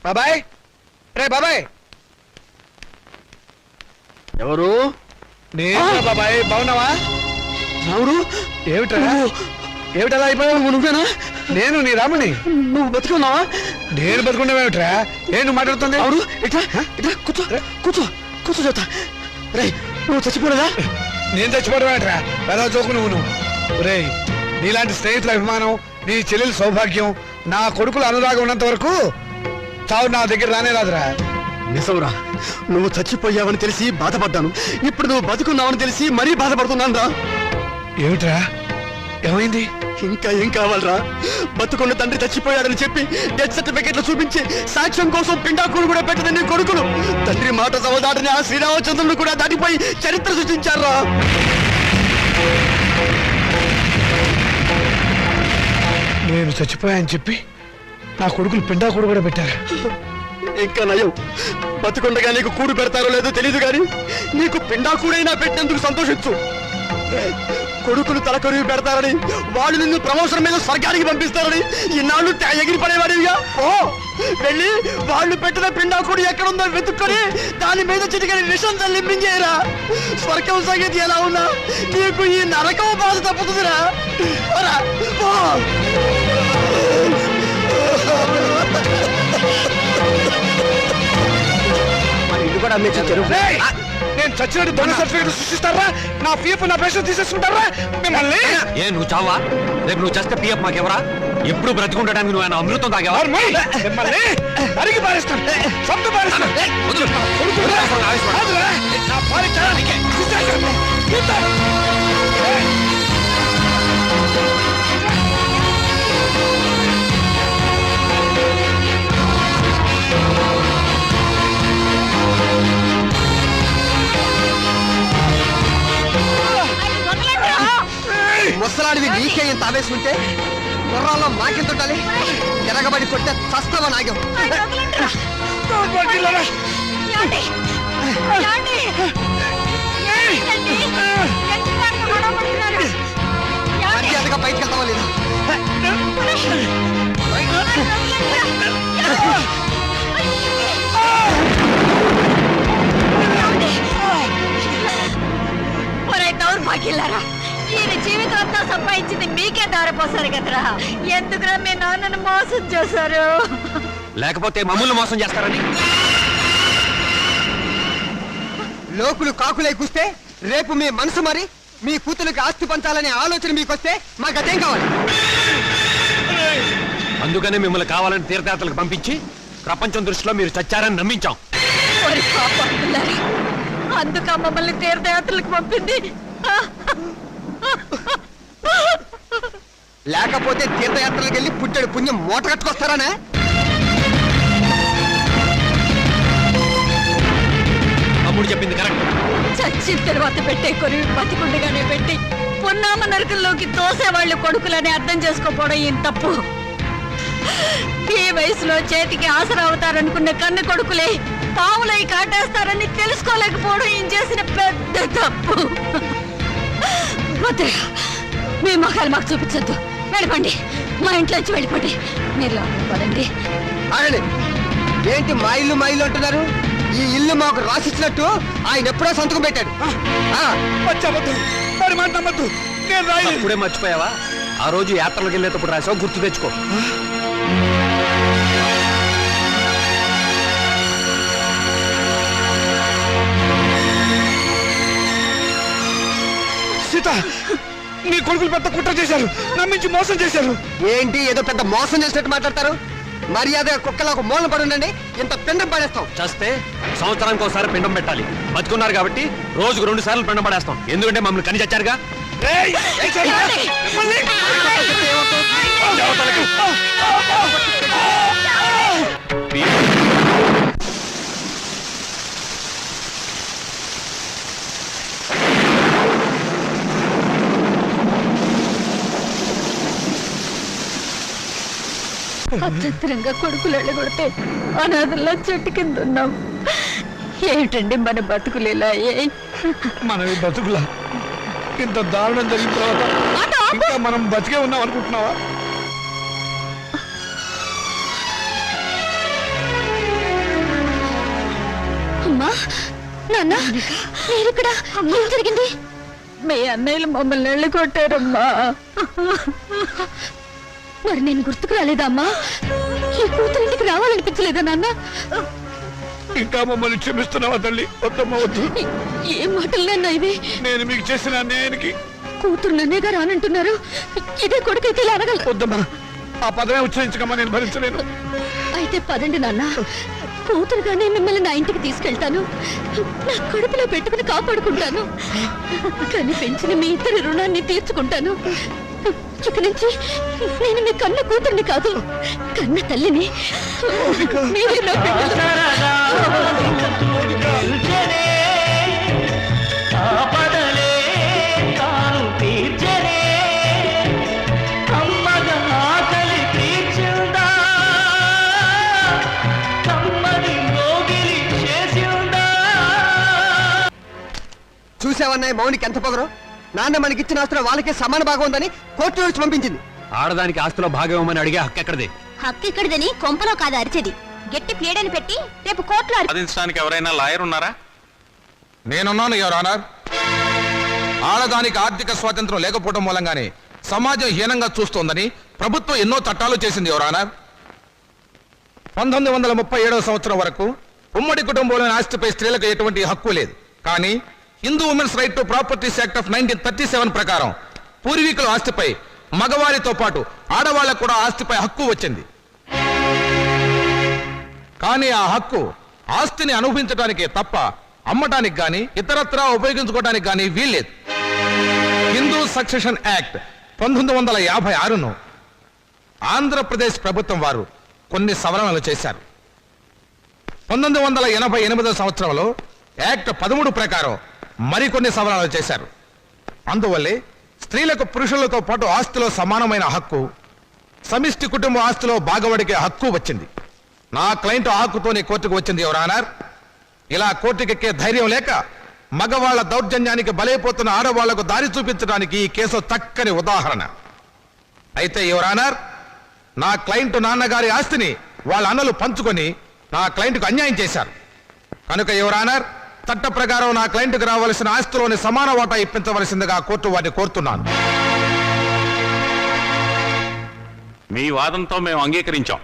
బాబాయ్, రే బాబాయ్. ఎవరు? నేను బాబాయ్. బాగున్నావా? ఎవరు? ఏమిట్రా, ఏమిటలా అయిపోయావు? నువ్వేనా? నేను నీ రాముని. నువ్వు బతుకున్నావా? నేను బతుకుండేవేమిట్రా? ఏ నువ్వు మాట్లాడుతుంది? ఎవరు? ఇట్లా ఇట్లా కూర్చో, కూర్చో, కూర్చో చెప్తా. రే, నువ్వు చచ్చిపోలేదా? నేను చచ్చిపోవడమేట్రా? ఎలా చోకు నువ్వు. రే, నీలాంటి స్నేహితుల అభిమానం, నీ చెల్లెల సౌభాగ్యం, నా కొడుకుల అనురాగం ఉన్నంత వరకు చావు నా దగ్గర రానే రాదురా. నిజంరా, నువ్వు చచ్చిపోయావని తెలిసి బాధపడ్డాను. ఇప్పుడు నువ్వు బతుకున్నావని తెలిసి మరీ బాధపడుతున్నాను రా. ఏమిట్రా, ఏమైంది? ఇంకా ఏం కావాలరా? బతుకున్న తండ్రి చచ్చిపోయాడని చెప్పి డెత్ సర్టిఫికెట్లు చూపించి సాక్ష్యం కోసం పిండాకుడు కూడా పెట్టదని నీ కొడుకులు తండ్రి మాట సవదాటని ఆ శ్రీరామచంద్రుడు కూడా దాటిపోయి చరిత్ర సృష్టించారా. నేను చచ్చిపోయాని చెప్పి నా కొడుకులు పిండాకుడు కూడా పెట్టారు. ఇంకా నయం, బతుకుండగా నీకు కూడు పెడతారో లేదో తెలియదు కానీ నీకు పిండాకుడైనా పెట్టినందుకు సంతోషించు. కొడుకులు తలకొరివి పెడతారని, వాళ్ళు నిన్ను ప్రమోషన్ మీద స్వర్గానికి పంపిస్తారని ఇన్నాళ్ళు ఎగిరి పడేవాడివిగా. ఓ వెళ్ళి వాళ్ళు పెట్టిన పిండాకుడు ఎక్కడుందో వెతుక్కొని దాని మీద చిటికని విషం తల్లింపించేయరా. స్వర్గం సంగతి ఎలా ఉన్నా నీకు ఈ నరకం బాధ తప్పుతుందిరా. ఇది కూడా అమ్మే చెరువు. నేను చచ్చినట్టు దొంగ సర్టిఫికెట్ సృష్టిస్తారా? నా పీఎఫ్ నా పేషెంట్ తీసేసుకుంటారా మిమ్మల్ని? ఏ నువ్వు చావా? రేపు నువ్వు చేస్తే పిఎఫ్ మాకెవరా? ఎప్పుడు బ్రతికుండడానికి నువ్వు ఆయన అమృతం తాగేవా? మిమ్మల్ని అడిగి పారేస్తాను, సొంత పారేస్తాను. నా భార్య చాలా నీకే ఇంత ఆవేశం ఉంటే గుర్రాల్లో మాకెంత ఉండాలి? ఎరగబడి కొట్టే చస్తావా నాగం? మర్యాదగా బయటకు వెళ్తావా లేదా? దౌర్భాగ్యులారా, ఈయన జీవితం అంతా సంపాదించింది మీకే దారిపోసారు కదరా. ఎందుకురా మీ నాన్నను మోసం చేశారు? లేకపోతే మమ్మల్ని మోసం చేస్తారని. లోకులు కాకులై కూస్తే రేపు మీ మనసు మరి మీ కూతురికి ఆస్తి పంచాలనే ఆలోచన మీకొస్తే మాకు అదేం కావాలి? అందుకనే మిమ్మల్ని కావాలని తీర్థయాత్రలకు పంపించి ప్రపంచం దృష్టిలో మీరు చచ్చారని నమ్మించాం. ఓరి పాపాత్ములారా, అందుక మమ్మల్ని తీర్థయాత్రలకు పంపింది. లేకపోతే తీర్థయాత్రలకు వెళ్ళి పుట్టడు పుణ్యం మూట కట్టుకొస్తారానే? తమ్ముడు చెప్పింది కరెక్ట్. చచ్చిన తర్వాత పెట్టే కొరివి బతికుండగానే పెట్టి పున్నామ నరకంలోకి తోసేవాళ్ళు కొడుకులని అర్థం చేసుకోపోవడం ఏం తప్పు. ఈ వయసులో చేతికి ఆసరా అవుతారనుకున్న కన్ను కొడుకులే పావులై కాటేస్తారని తెలుసుకోలేకపోవడం ఏం చేసిన పెద్ద తప్పు. వద్దురా, మీ మొఖాలు మాకు చూపించద్దు. వెళ్ళిపోండి, మా ఇంట్లోంచి వెళ్ళిపోండి. మీరు లోపలికి పదండి. ఆగండి. ఏంటి మా ఇల్లు అంటున్నారు? ఈ ఇల్లు మాకు రాసిచ్చినట్టు ఆయన ఎప్పుడో సంతకం పెట్టాడు. వచ్చావద్దు, మరి మాట నమ్మద్దు. నేను రాయలేదు. ఇప్పుడే మర్చిపోయావా? ఆ రోజు యాత్రలకు వెళ్ళేటప్పుడు రాసావు, గుర్తు తెచ్చుకో. సీత, నీ కొడుకులు పెద్ద కుట్ర చేశారు, నమ్మించి మోసం చేశారు. ఏంటి ఏదో పెద్ద మోసం చేసినట్టు మాట్లాడతారు? మర్యాద కుక్కలా ఒక మూలన పడి ఉండండి. ఇంత పిండం పడేస్తాం. చేస్తే సంవత్సరానికి ఒకసారి పిండం పెట్టాలి. బతుకున్నారు కాబట్టి రోజుకు 2 సార్లు పిండం పడేస్తాం. ఎందుకంటే మమ్మల్ని కని చచ్చారుగా. ఏయ్, ఏయ్ సీత, మిమ్మల్ని! అత్యంతరంగా కొడుకులు వెళ్ళగొడితే అనాథల్లా చెట్టు కింద ఉన్నాం. ఏమిటండి మన బతుకులేలా? మనవి బతుకులా? ఇంత దారుణం జరిగిన తర్వాత ఇంకా మనం బతికే ఉన్నాం అనుకుంటున్నావా? అమ్మా, నాన్న, మీరిక్కడ? ఏం జరిగింది? మీ అన్నయ్యలు మమ్మల్ని వెళ్ళగొట్టారమ్మా. మరి నేను గుర్తుకు రాలేదా అమ్మా? ఈ కూతురు ఇంటికి రావాలనిపించలేదా నాన్న? ఇంకా మమ్మల్ని క్షమిస్తున్నావా తల్లి? వద్దమ్మా, వద్దు. ఏం మాటలు నాన్న ఇవి? నేను మీకు చేసిన అన్యాయానికి కూతురు నన్నేగా రానంటున్నారు. ఇదే కొడుకైతే ఇలా అనగల. వద్దమ్మా, ఆ పదమే ఉచ్చరించకమ్మా, నేను భరించలేను. అయితే పదండి నాన్న, కూతురుగానే మిమ్మల్ని నా ఇంటికి తీసుకెళ్తాను. నా కడుపులో పెట్టుకుని కాపాడుకుంటాను. కానీ పెంచిన మీ ఇద్దరి రుణాన్ని తీర్చుకుంటాను. ఇక నుంచి నేను మీ కన్న కూతుర్ని కాదు, కన్న తల్లిని. మీరే నా బిడ్డలు. చూసావన్నాయి మౌనికి ఎంత పొగరు? నాన్న మనకిచ్చిన ఆస్తులు వాళ్ళకే సమాన భాగం ఉందని కోర్టు నుంచి పంపించింది. ఆడదానికి ఆస్తిలో భాగం ఇవ్వమని అడిగే హక్కు ఎక్కడిది? హక్కు ఇక్కడిదని కొంపలో కాదు అరిచేది. గట్టి ప్లేడని పెట్టి రేపు కోర్టులో సాధించడానికి ఎవరైనా లాయర్ ఉన్నారా? నేనున్నాను యువర్ ఆనర్. ఆడదానికి ఆర్థిక స్వాతంత్రం లేకపోవడం మూలంగానే సమాజం హీనంగా చూస్తోందని ప్రభుత్వం ఎన్నో చట్టాలు చేసింది యువర్ ఆనర్. 1937 సంవత్సరం వరకు ఉమ్మడి కుటుంబంలోని ఆస్తిపై స్త్రీలకు ఎటువంటి హక్కు లేదు. కానీ Hindu women's right to properties act of 1937 ప్రకారం పూర్వీకుల ఆస్తిపై మగవారితో పాటు ఆడవాళ్లకు కూడా ఆస్తిపై హక్కు వచ్చింది. కానీ ఆ హక్కు ఆస్తిని అనుభవించడానికే తప్ప అమ్మటానికి గాని ఇతరత్రా ఉపయోగించుకోవడానికి గాని వీల్లేదు. హిందూ సక్సెషన్ యాక్ట్ 1956ను ఆంధ్రప్రదేశ్ ప్రభుత్వం వారు కొన్ని సవరణలు చేశారు. 1988 సంవత్సరంలో యాక్ట్ 13 ప్రకారం మరికొన్ని సవరణలు చేశారు. అందువల్లే స్త్రీలకు పురుషులతో పాటు ఆస్తిలో సమానమైన హక్కు, సమిష్టి కుటుంబ ఆస్తిలో భాగవడికే హక్కు వచ్చింది. నా క్లయింట్ ఆ హక్కుతోనే కోర్టుకు వచ్చింది యువర్ ఆనర్. ఇలా కోర్టుకెక్కే ధైర్యం లేక మగవాళ్ల దౌర్జన్యానికి బలైపోతున్న ఆడవాళ్లకు దారి చూపించడానికి ఈ కేసు చక్కని ఉదాహరణ. అయితే యువర్ ఆనర్, నా క్లయింట్ నాన్నగారి ఆస్తిని వాళ్ళ అన్నలు పంచుకొని నా క్లయింట్కు అన్యాయం చేశారు. కనుక యువర్ ఆనర్, చట్ట ప్రకారం నా క్లయింట్కి రావాల్సిన ఆస్తిలోని సమాన వాటా ఇప్పించవలసిందిగా కోర్టు వారిని కోరుతున్నాను. మీ వాదంతో మేము అంగీకరించాం.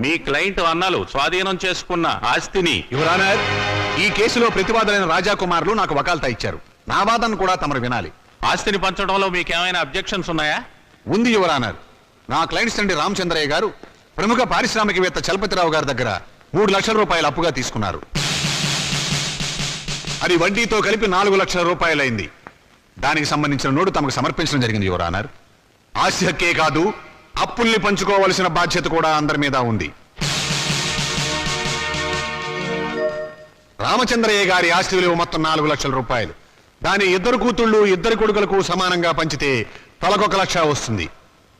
మీ క్లయింట్ అన్నలు స్వాధీనం చేసుకున్న ఆస్తిని యువర్ ఆనర్, ఈ కేసులో ప్రతివాదులైన రాజాకుమారులు నాకు వకాల్తా ఇచ్చారు. నా వాదన కూడా తమరు వినాలి. ఆస్తిని పంచడంలో మీకేమైనా అబ్జెక్షన్స్ ఉన్నాయా? ఉంది యువర్ ఆనర్. నా క్లయింట్స్ తండ్రి రామచంద్రయ్య గారు ప్రముఖ పారిశ్రామికవేత్త చలపతిరావు గారి దగ్గర 3 లక్షల రూపాయలు అప్పుగా తీసుకున్నారు. అది వడ్డీతో కలిపి 4 లక్షల రూపాయలైంది. దానికి సంబంధించిన నోటు తమకు సమర్పించడం జరిగింది యువర్ ఆనర్. ఆస్తి హక్కే కాదు, అప్పుల్ని పంచుకోవలసిన బాధ్యత కూడా అందరి మీద ఉంది. రామచంద్రయ్య గారి ఆస్తి విలువ మొత్తం 4 లక్షల రూపాయలు. దాని 2 కూతుళ్ళు 2 కొడుకులకు సమానంగా పంచితే తలకొక 1 లక్ష వస్తుంది.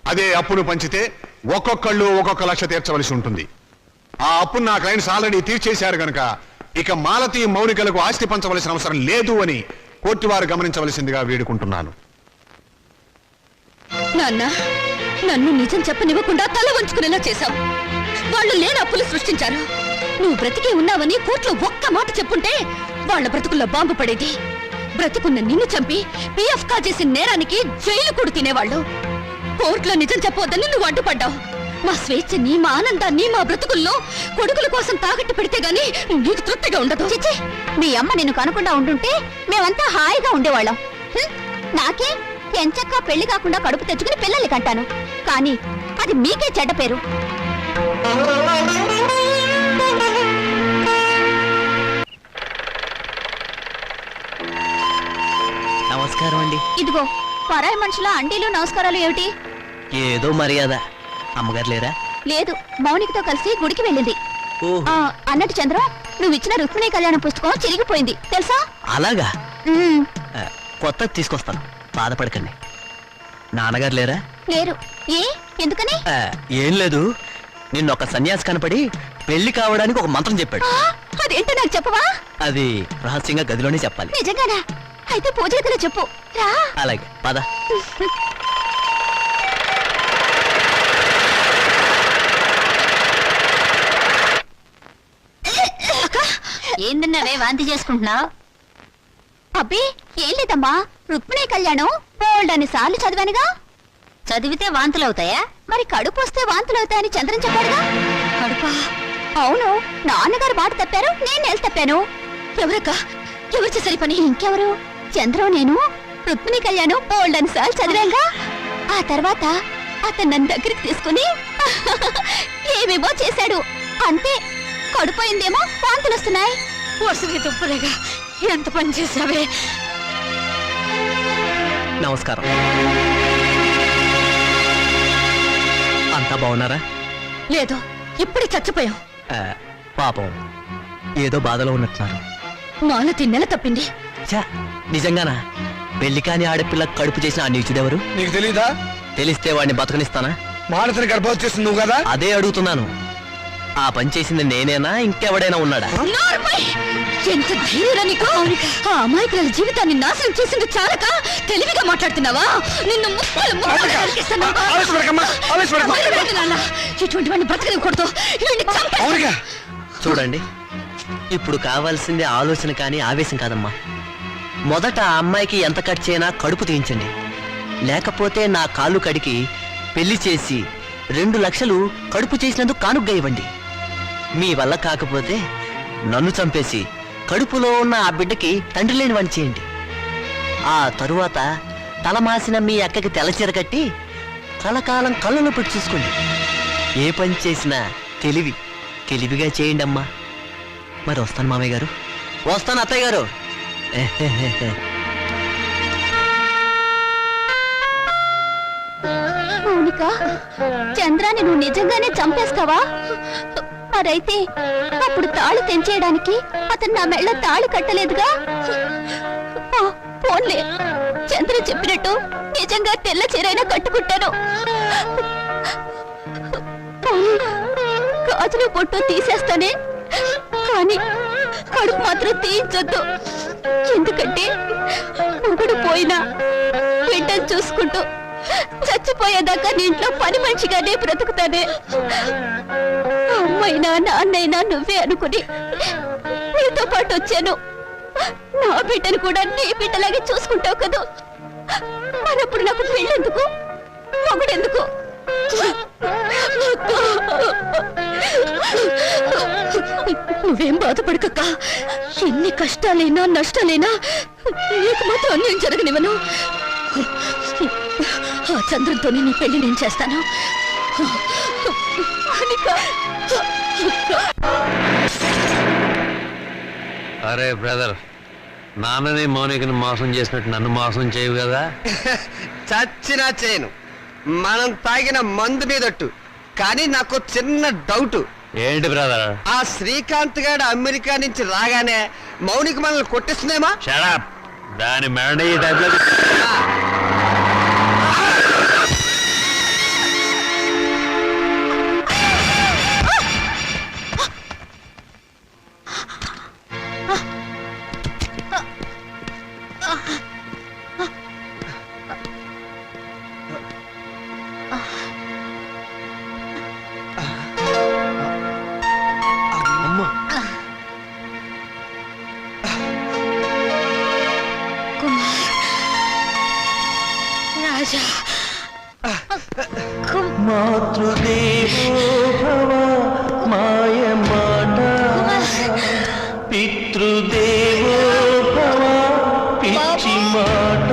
అదే అప్పును పంచితే ఒక్కొక్కళ్ళు 1 లక్ష తీర్చవలసి ఉంటుంది. ఆ అప్పును నా క్లయింట్స్ ఆల్రెడీ తీర్చేశారు గనక ఇక మాలతి మౌనికలకు ఆస్తి పంచవలసిన అవసరం లేదు అని కోర్టు వారు గమనించవలసిందిగా వేడుకుంటున్నాను. నాన్న, నన్ను నిజం చెప్పనివ్వకుండా తల వంచుకునేలా చేశావు. వాళ్ళు లేని అప్పులు సృష్టించారు. నువ్వు బ్రతికే ఉన్నావని కోర్టులో ఒక్క మాట చెప్పుంటే వాళ్ళ బ్రతుకుల్లో బాంబు పడేది. బ్రతికున్న నిన్ను చంపి పిఎఫ్ కాజేసిన నేరానికి జైలు కూడా తినేవాళ్ళు. కోర్టులో నిజం చెప్పవద్దని నువ్వు అడ్డుపడ్డావు. మా స్వేచ్ఛని, మా ఆనందాన్ని, మా బ్రతుకుల్లో కొడుకుల కోసం తాకట్టు పెడితే గాని నీకు తృప్తిగా ఉండదు. చిచ్చి, మీ అమ్మ నిన్ను కనుకుండా ఉండుంటే మేమంతా హాయిగా ఉండేవాళ్ళం. నాకే ఎంచక్కా పెళ్లి కాకుండా కడుపు తెచ్చుకుని పిల్లల్ని కంటాను. కానీ అది మీకే చెడ్డ పేరు. నమస్కారం అండి. ఇదిగో పరాయి మనుషుల అండీలు నమస్కారాలు ఏమిటి? ఏదో మర్యాద. అమ్మగారు లేరా? లేదు, మౌనికతో కలిసి గుడికి వెళ్ళింది. ఓహో, అన్నట్టు చంద్రం, నువ్వు ఇచ్చిన రుక్మిణి కళ్యాణ పుస్తకం చిరిగిపోయింది తెలుసా? అలాగా? ఉమ్, కొత్తది తీసుకొస్తాను, బాధపడకండి. నాన్నగారు లేరా? లేరు. ఏ, ఎందుకని? ఏం లేదు, నిన్న ఒక సన్యాసి కనపడి పెళ్లి కావడానికి ఒక మంత్రం చెప్పాడు. అదేంటో నాకు చెప్పవా? అది రహస్యంగా గదిలోనే చెప్పాలి. నిజంగానా? అయితే పూజ గదిలో చెప్పు. రా. అలాగే, పద. ఏందన్నావే వాంతి చేసుకుంటున్నావు? అబ్బే ఏం లేదమ్మా, రుక్మిణి కళ్యాణం బోల్డని సార్లు చదివానుగా. చదివితే వాంతులు అవుతాయా? మరి కడుపు వస్తే వాంతులు అవుతాయని చంద్రం చెప్పాడుగా. కడుపా? అవును, నాన్నగారు మాట తప్పారు, నేను నెల తప్పాను. ఎవరక్క? ఎవరు చేసరి పని? ఇంకెవరు? చంద్రం నేను రుక్మిణి కళ్యాణం బోల్డని సార్లు చదివాంగా. ఆ తర్వాత అతను నన్ను దగ్గరికి తీసుకుని ఏమేమో చేశాడు. అంతే, కడుపోయిందేమో వాంతులు వస్తున్నాయి. వరుసగా తుప్పలేగా ఎంత పని చేసావే. నమస్కారం. అంతా బాగున్నారా? లేదు, ఇప్పుడే చచ్చిపోయాం. పాపం ఏదో బాధలో ఉన్నట్టున్నారు. మాలతి నెల తప్పింది. ఛా, నిజంగానా? పెళ్లి కాని ఆడపిల్ల కడుపు చేసిన ఆ నీచుడెవరు? నీకు తెలీదా? తెలిస్తే వాడిని బతకనిస్తానా? మాలతిని గర్భవతి చేస్తుంది నువ్వు కదా? అదే అడుగుతున్నాను. ఆ పని చేసింది నేనేనా, ఇంకెవడైనా ఉన్నాడా? నోరుపై! ఎంత ధైర్యం నీకు! ఆ అమాయకుల జీవితాన్ని నాశనం చేసింది చాలక తెలివిగా మాట్లాడుతున్నావా? నిన్ను ముక్కలు ముక్కలు నరికేస్తాను. వదిలిపెట్టు నాన్న. ఇటువంటి వాడిని బ్రతకనివ్వకూడదు. వీడిని చంపేస్తాను. చూడండి, ఇప్పుడు కావాల్సింది ఆలోచన కానీ ఆవేశం కాదమ్మా. మొదట ఆ అమ్మాయికి ఎంత ఖర్చు అయినా కడుపు తీయించండి. లేకపోతే నా కాళ్ళు కడికి పెళ్లి చేసి 2 లక్షలు కడుపు చేసినందుకు కానుగ్గా ఇవ్వండి. మీ వల్ల కాకపోతే నన్ను చంపేసి కడుపులో ఉన్న ఆ బిడ్డకి తండ్రి లేని వాణ్ణి చేయండి. ఆ తరువాత తలమాసిన మీ అక్కకి తెల్లచీర కట్టి కలకాలం కళ్ళలో పెట్టి చూసుకోండి. ఏ పని చేసినా తెలివిగా చేయండి అమ్మా. మరి వస్తాను మామయ్య గారు. వస్తాను అత్తయ్య గారు. మౌనిక, చంద్రాన్ని నువ్వు నిజంగానే చంపేస్తావా? మరైతే అప్పుడు తాళి తెంచేయడానికి అతను నా మెళ్ళ తాళి కట్టలేదుగా. పోన్లే, చంద్ర చెప్పినట్టు నిజంగా తెల్ల చీరైనా కట్టుకుంటాను. గాజులు పొట్టు తీసేస్తానే, కానీ కడుపు మాత్రం తీయించొద్దు. ఎందుకంటే మొగుడు పోయినా బిడ్డను చూసుకుంటూ చచ్చిపోయేదాకా నీ ఇంట్లో పని మనిషిగానే బ్రతుకుతానే. అమ్మైనా నాన్నైనా నువ్వే అనుకుని నీతో పాటు వచ్చాను. నా బిడ్డను కూడా నీ బిడ్డలాగే చూసుకుంటావు కదా. మరప్పుడు నాకు పెళ్ళెందుకు, మొగుడెందుకు? నువ్వేం బాధపడకక్క. ఎన్ని కష్టాలైనా నష్టాలైనా నీకు మాత్రం అన్యాయం జరగనివ్వను. ఆ చంద్రుడితోనే నీ పెళ్లి నేను చేస్తాను. అరే బ్రదర్, నాన్నని మౌనికని మోసం చేసినట్టు నన్ను మోసం చేయవు కదా. చచ్చినా చేయను, మనం తాగిన మందు మీదట్టు. కానీ నాకు చిన్న డౌట్. ఏంటి బ్రదర్? ఆ శ్రీకాంత్ గారు అమెరికా నుంచి రాగానే మౌనిక మనల్ని కొట్టిస్తుందేమా? షడప్, దాని మెడ ఈ టైప్లో. రాజా, మాతృదేవో భవ మాయ మాట, పితృదేవో భవ పిచ్చి మాట,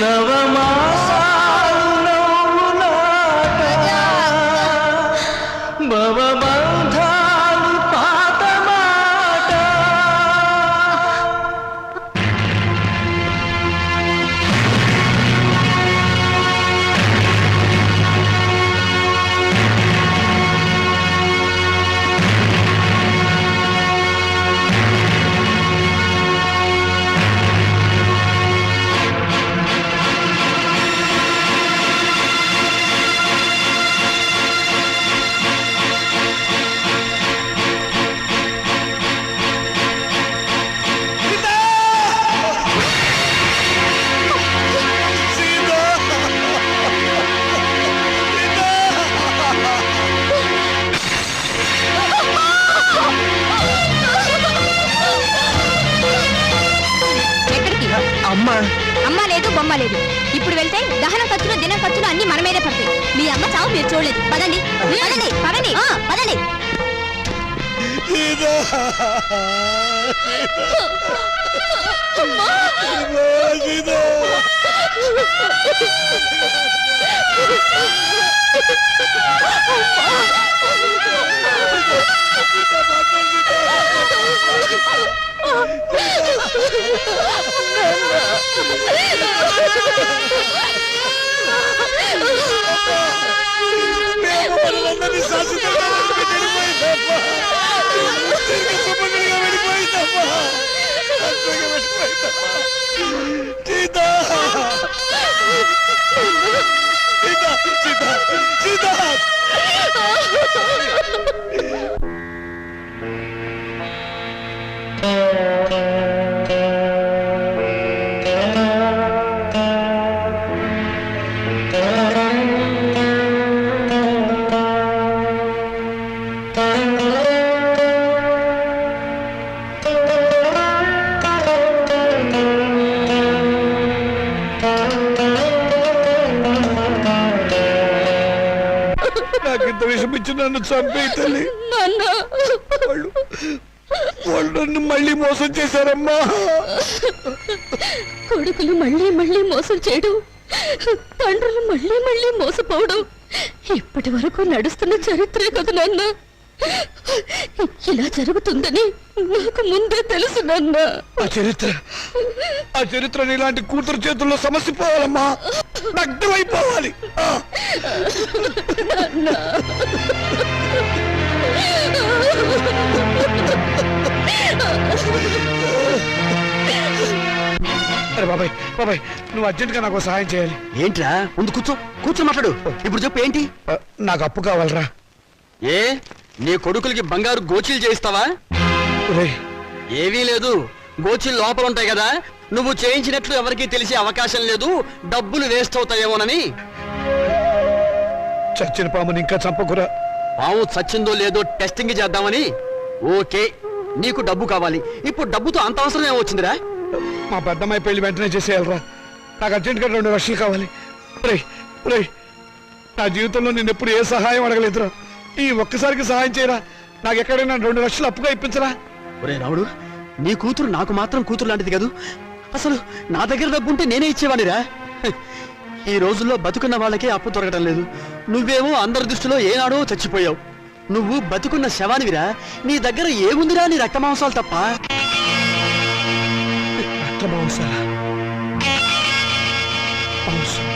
నవమాసాలు నవ్వులాట, భవబంధాలు పాత మాట. అమ్మ లేదు, బొమ్మ లేదు. ఇప్పుడు వెళ్తే దహనం ఖర్చులు, దినం ఖర్చులు అన్ని మన మీదే పడతాయి. మీ అమ్మ చావు మీరు చూడలేదు. పదండి పదండి పదండి పదండి. నాకింత విషమిచ్చి నన్ను చంపే తల్లి. వాళ్ళు నన్ను మళ్ళీ మోసం చేశారమ్మా. కొడుకులు మళ్ళీ మళ్ళీ మోసం చేయడం, తండ్రులు మళ్ళీ మళ్ళీ మోసపోవడం ఇప్పటి వరకు నడుస్తున్న చరిత్రే కదా నాన్న. ఇలా జరుగుతుందని నాకు ముందే తెలుసు నాన్న. ఆ చరిత్ర ఇలాంటి కూతురు చేతుల్లో సమస్య పోవాలమ్మా, నగ్నమైపోవాలి. అరే బాబాయ్ బాబాయ్ నువ్వు అర్జెంట్గా నాకు సహాయం చేయాలి. ఏంట్రా ముందు కూర్చో మాట్లాడు. ఇప్పుడు చెప్పు ఏంటి? నాకు అప్పు కావాలరా. ఏ నీ కొడుకులకి బంగారు గోచీలు చేయిస్తావా? ఒరేయ్ ఏవీ లేదు, గోచీలు లోపల ఉంటాయి కదా, నువ్వు చేయించినట్లు ఎవరికీ తెలిసే అవకాశం లేదు, డబ్బులు వేస్ట్ అవుతాయేమోనని. చచ్చిన పాముని ఇంకా చంపకురా. పాము చచ్చిందో లేదో టెస్టింగ్ చేద్దామని. ఓకే, నీకు డబ్బు కావాలి. ఇప్పుడు డబ్బుతో అంత అవసరం ఏమొచ్చిందిరా? మా పెద్దమ్మాయి పెళ్లి వెంటనే చేసేయాలరా. నాకు అర్జెంట్గా 2 లక్షలు కావాలి. ఒరేయ్ ఒరేయ్ నా జీవితంలో నేను ఎప్పుడు ఏ సహాయం అడగలేదురా. ఈ ఒక్కసారికి సహాయం చేయరా. నాకు ఎక్కడైనా 2 లక్షలు అప్పుగా ఇప్పించరా. ఒరే రాముడు, నీ కూతురు నాకు మాత్రం కూతురు లాంటిది కాదు. అసలు నా దగ్గర డబ్బు ఉంటే నేనే ఇచ్చేవాడిరా. ఈ రోజుల్లో బతుకున్న వాళ్ళకే అప్పు దొరకటం లేదు. నువ్వేమో అందరి దృష్టిలో ఏనాడో చచ్చిపోయావు. నువ్వు బతుకున్న శవానివిరా. నీ దగ్గర ఏముందిరా? నీ రక్త మాంసాలు తప్ప. రక్తమాంసాలా? మాంసం.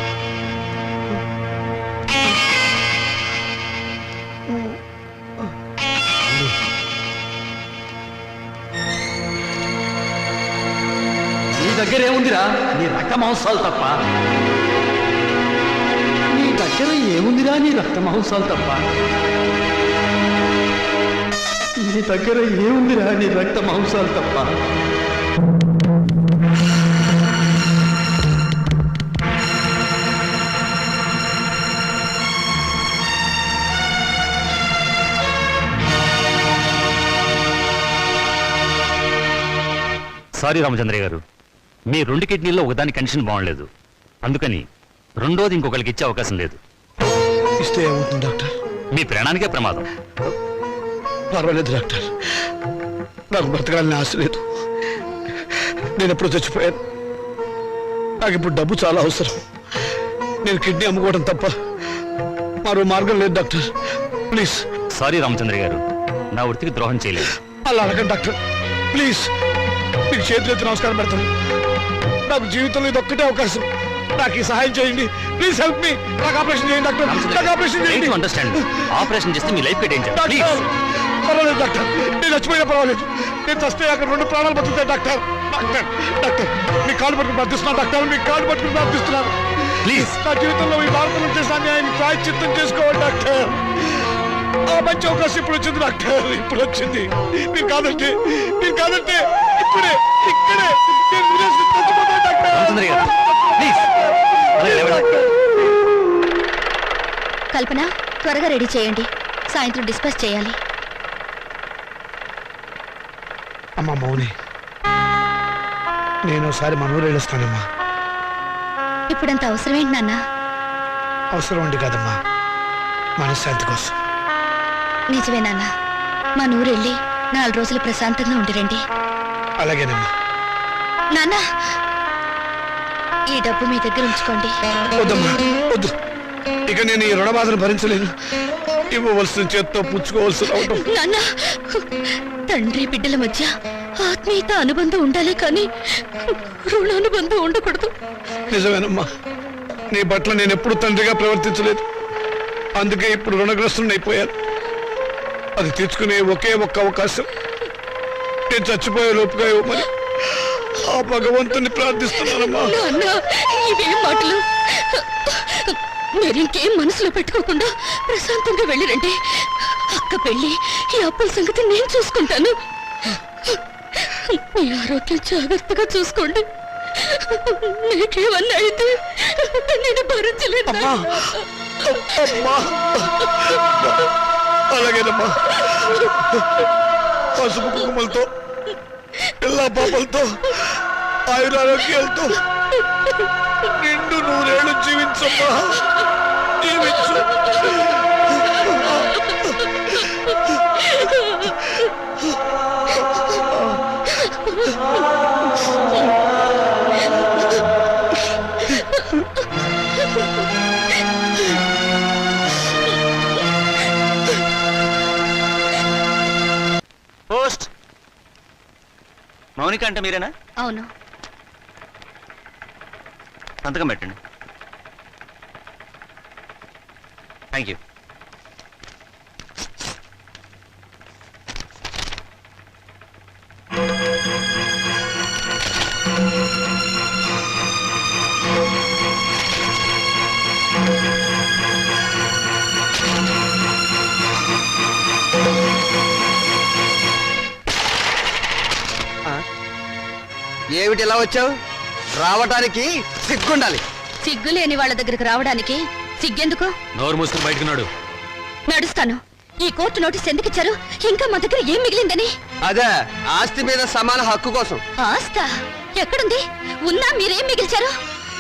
నీ దగ్గర ఏముందిరా? నీ రక్త మాంసాలు తప్ప. నీ దగ్గర ఏముందిరా? నీ రక్త మాంసాలు తప్ప. నీ దగ్గర ఏముందిరా? నీ రక్త మాంసాలు తప్ప. సారీ రామచంద్రయ్య గారు, మీ 2 కిడ్నీల్లో ఒకదాని కండిషన్ బాగుండలేదు, అందుకని రెండోది ఇంకొకరికి ఇచ్చే అవకాశం లేదు. ఇస్తే ఏమవుతుంది డాక్టర్? మీ ప్రాణానికే ప్రమాదం. పర్వాలేదు డాక్టర్, నాకు బ్రతకాలని ఆశ లేదు. నేను ఎప్పుడు చచ్చిపోయాను. నాకు ఇప్పుడు డబ్బు చాలా అవసరం. నేను కిడ్నీ అమ్ముకోవడం తప్ప మరో మార్గం లేదు డాక్టర్. ప్లీజ్. సారీ రామచంద్రయ్య గారు, నా వృత్తికి ద్రోహం చేయలేదు. అలా అడగండి డాక్టర్, ప్లీజ్. మీకు చేతులెత్తి నమస్కారం పెడతాను. నాకు జీవితంలో ఇది ఒక్కటే అవకాశం. నాకు ఈ సహాయం చేయండి. Please help me. నాకు ఆపరేషన్ చేయండి డాక్టర్. నాకు ఆపరేషన్ చేయండి. అండర్స్టాండ్. ఆపరేషన్ చేస్తే మీ లైఫ్ డేంజర్. డాక్టర్ పర్వాలేదు డాక్టర్, నేను చచ్చిపోయినా పర్వాలేదు. నేను చస్తే అక్కడ 2 ప్రాణాలు బతుకుతాయి డాక్టర్. డాక్టర్ డాక్టర్ మీ కాలు పట్టుకుని ప్రార్థిస్తున్నాను డాక్టర్. మీ కాలు పట్టుకుని ప్రార్థిస్తున్నాను. ప్లీజ్. నా జీవితంలో ఈ భారతం చేసిన అన్యాయాన్ని ప్రాయశ్చిత్తం చేసుకోవాలి డాక్టర్. ఆ మంచి అవకాశం ఇప్పుడు వచ్చింది డాక్టర్. ఇప్పుడు వచ్చింది. మీరు కాదంటే ఇక్కడే నేను విదేశీ చచ్చిపోతాను డాక్టర్. రామచంద్రయ్య గారు, ప్లీజ్. కల్పన త్వరగా రెడీ చేయండి, సాయంత్రం డిస్పాచ్ చేయాలి. అమ్మా మౌని, నేను ఒకసారి మనూరు వెళ్ళొస్తానమ్మా. ఇప్పుడంత అవసరం ఏంటి నాన్న? అవసరం ఉండి కాదమ్మా, మనశ్శాంతి కోసం. నిజమే నాన్న, మా నూరెళ్ళి 4 రోజులు ప్రశాంతంగా ఉండిరండి. అలాగేనమ్మా. నాన్న, ఈ డబ్బు మీ దగ్గర ఉంచుకోండి. వద్దమ్మా వద్దు. ఇక నేను ఈ రుణ బాధను భరించలేను. ఇవ్వవలసిన చేత్తో పుచ్చుకోవాల్సిన అవటం. నాన్న, తండ్రి బిడ్డల మధ్య ఆత్మీయత అనుబంధం ఉండాలి కానీ రుణానుబంధం ఉండకూడదు. నిజమేనమ్మా, నీ పట్ల నేను ఎప్పుడు తండ్రిగా ప్రవర్తించలేదు. అందుకే ఇప్పుడు రుణగ్రస్తుని అయిపోయాను. అది తీర్చుకునే ఒకే ఒక్క అవకాశం నేను చచ్చిపోయే లోపుగా ఇవ్వమని ఆ భగవంతుని ప్రార్థిస్తున్నానమ్మా. నాన్న, ఇవేం మాటలు? మీరింకేం మనసులో పెట్టుకోకుండా ప్రశాంతంగా వెళ్ళిరండి. అక్క పెళ్లి, ఈ అప్పుల సంగతి నేను చూసుకుంటాను. మీ ఆరోగ్యం జాగ్రత్తగా చూసుకోండి. మీకేమన్నా అయితే నేను భరించలేదు. అలాగేనమ్మా. పసుపు కుంకుమలతో, పిల్ల పాపలతో, ఆయురారోగ్యాలతో నిండు 100 ఏళ్ళు జీవించమ్మా. జీవించు. పోస్ట్. మౌనిక అంటే మీరేనా? అవును. సంతకం పెట్టండి. Thank you. ఏమిటి ఇలా వచ్చావు? రావటానికి సిగ్గుండాలి. సిగ్గు లేని వాళ్ళ దగ్గరికి రావడానికి సిగ్గెందుకు? నోరు మూసుకుని బయటకు నాడు. నడుస్తాను. ఈ కోర్టు నోటీస్ ఎందుకు ఇచ్చారు? ఇంకా మా దగ్గర ఏం మిగిలిందని? అదే ఆస్తి మీద సమాన హక్కు కోసం. ఆస్తా ఎక్కడుంది? ఉన్నా మీరేం మిగిల్చారు?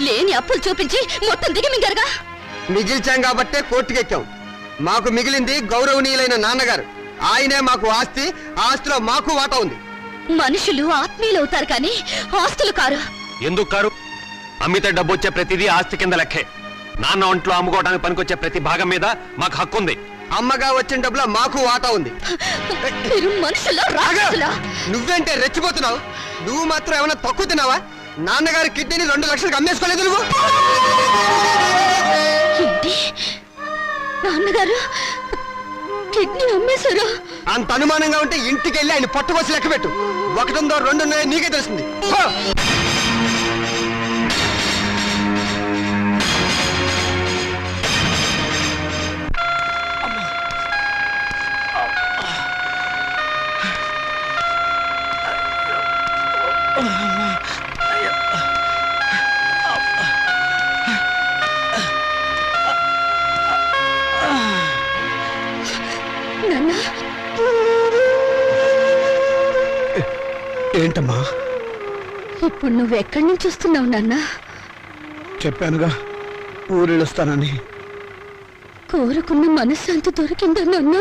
లేని అప్పులు చూపించి మొత్తం దిగమింగారుగా. మిగిల్చాం కాబట్టే కోర్టుకెక్కాం. మాకు మిగిలింది గౌరవనీయులైన నాన్నగారు. ఆయనే మాకు ఆస్తి. ఆస్తిలో మాకు వాటా ఉంది. మనుషులు ఆత్మీయులు అవుతారు కానీ ఆస్తులు కారు. ఎందుకు కారు? అమ్మితే డబ్బు వచ్చే ప్రతిదీ ఆస్తి కింద లెక్కే. నాన్న ఒంట్లో అమ్ముకోవడానికి పనికొచ్చే ప్రతి భాగం మీద మాకు హక్కు ఉంది. అమ్మగా వచ్చిన డబ్బులో మాకు వాటా ఉంది. మీరు మనుషులా రాక్షసులా? నువ్వేంటే రెచ్చిపోతున్నావు? నువ్వు మాత్రం ఏమైనా తక్కువ తిన్నావా? నాన్నగారి కిడ్నీని 2 లక్షలకు అమ్మేసుకోలేదు నువ్వు. ఏంటి? నాన్నగారు కిడ్నీ అమ్మేశారు? అంత అనుమానంగా ఉంటే ఇంటికి వెళ్ళి ఆయన పట్టుకోసి లెక్క పెట్టు. 1 ఉందో 2 ఉన్నాయో నీకే తెలుస్తుంది. నాన్న ఏంటమ్మా? ఇప్పుడు నువ్వు ఎక్కడి నుంచి వస్తున్నావు నాన్న? చెప్పానుగా ఊరెళ్ళొస్తానని. కోరుకున్న మనశ్శాంతి దొరికిందా నాన్న?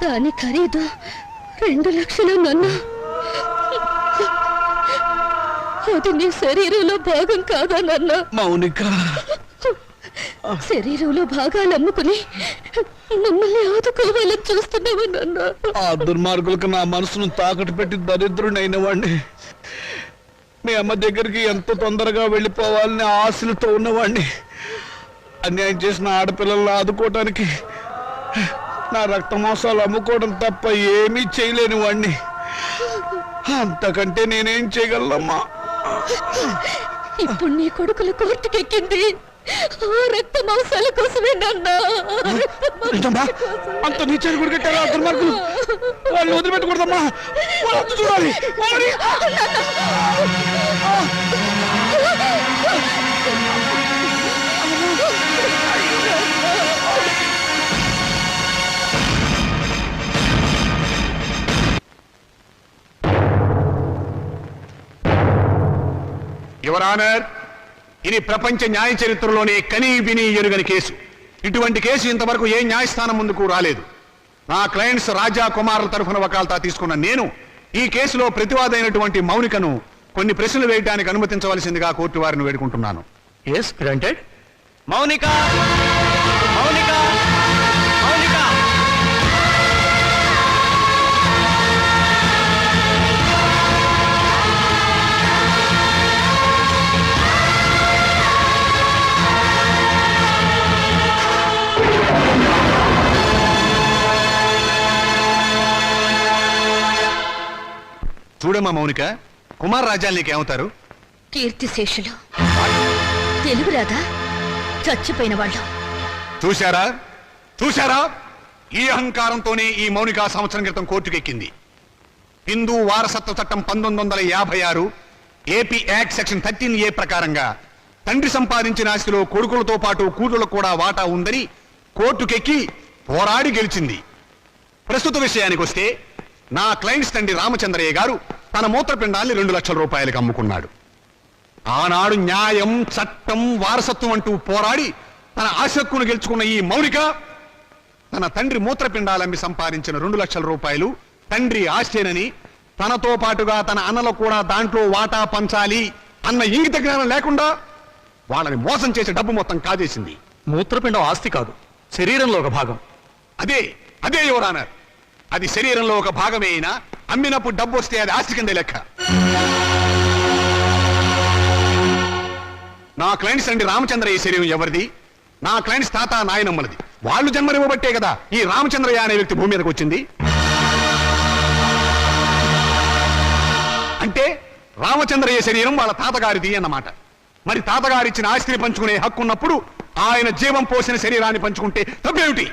దాని ఖరీదు 2 లక్షలు నాన్న. అది నీ శరీరంలో భాగం కాదా నాన్న? మౌనిక, శరీరంలో భాగాలు అమ్ముకుని మమ్మల్ని ఆదుకోవాలని చూస్తున్నావా నాన్న? ఆ దుర్మార్గులకు నా మనసును తాకట్టు పెట్టి దరిద్రుడైన వాడిని. మీ అమ్మ దగ్గరికి ఎంత తొందరగా వెళ్ళిపోవాలని ఆశలతో ఉన్నవాడిని. అన్యాయం చేసిన ఆడపిల్లలను ఆదుకోవటానికి నా రక్త మాంసాలు అమ్ముకోవడం తప్ప ఏమీ చేయలేని వాడిని. అంతకంటే నేనేం చేయగలనమ్మా? ఇప్పుడు నీ కొడుకుల కోర్టుకెక్కింది ఆ రక్త మాంసాల కోసమే నాన్న. అంత నీచాన్ని కూడా కట్టారా దుర్మార్గులు? వాళ్ళు వదిలిపెట్టకూడదమ్మా. వాళ్ళంతా చూడాలి. యువర్ ఆనర్, ఇది ప్రపంచ న్యాయ చరిత్రలోనే కనీ విని ఎరుగని కేసు. ఇటువంటి కేసు ఇంతవరకు ఏ న్యాయస్థానం ముందుకు రాలేదు. నా క్లయింట్స్ రాజా కుమారుల తరఫున వకాల్తా తీసుకున్న నేను ఈ కేసులో ప్రతివాదైనటువంటి మౌనికను కొన్ని ప్రశ్నలు వేయడానికి అనుమతించవలసిందిగా కోర్టు వారిని వేడుకుంటున్నాను. Yes granted. మౌనిక, మౌనిక, మౌనిక. చూడమ్మా మౌనిక, కుమార్ రాజాలు నీకేమవుతారు? కీర్తిశేషులు. తెలుగు రాదా? చచ్చిపోయిన వాళ్ళు. చూశారా చూశారా? ఈ అహంకారంతోనే ఈ మౌనిక సంవత్సరం క్రితం కోర్టుకెక్కింది. హిందూ వారసత్వ చట్టం 1956 ఏపీ యాక్ట్ సెక్షన్ 13A ప్రకారంగా తండ్రి సంపాదించిన ఆస్తిలో కొడుకులతో పాటు కూతుళ్లకు కూడా వాటా ఉందని కోర్టుకెక్కి పోరాడి గెలిచింది. ప్రస్తుత విషయానికి వస్తే నా క్లయింట్స్ తండ్రి రామచంద్రయ్య గారు తన మూత్రపిండాన్ని 2 లక్షల రూపాయలకు అమ్ముకున్నాడు. ఆనాడు న్యాయం, చట్టం, వారసత్వం అంటూ పోరాడి తన ఆశక్కును గెలుచుకున్న ఈ మౌనిక తన తండ్రి మూత్రపిండాలమ్మి సంపాదించిన 2 లక్షల రూపాయలు తండ్రి ఆస్తేనని, తనతో పాటుగా తన అన్నలకు కూడా దాంట్లో వాటా పంచాలి అన్న ఇంగిత జ్ఞానం లేకుండా వాళ్ళని మోసం చేసే డబ్బు మొత్తం కాజేసింది. మూత్రపిండం ఆస్తి కాదు, శరీరంలో ఒక భాగం. అదే అదే యువర్ ఆనర్, అది శరీరంలో ఒక భాగమే అయినా అమ్మినప్పుడు డబ్బు వస్తే అది ఆస్తి కింద లెక్క. నా క్లయింట్స్ అండి రామచంద్రయ్య శరీరం ఎవరిది? నా క్లయింట్స్ తాత నాయనమ్మలది. వాళ్ళు జన్మనివ్వబట్టే కదా ఈ రామచంద్రయ్య అనే వ్యక్తి భూమి మీదకి వచ్చింది. అంటే రామచంద్రయ్య శరీరం వాళ్ళ తాతగారిది అన్నమాట. మరి తాతగారిచ్చిన ఆస్తిని పంచుకునే హక్కు ఉన్నప్పుడు ఆయన జీవం పోసిన శరీరాన్ని పంచుకుంటే తప్పేమిటి?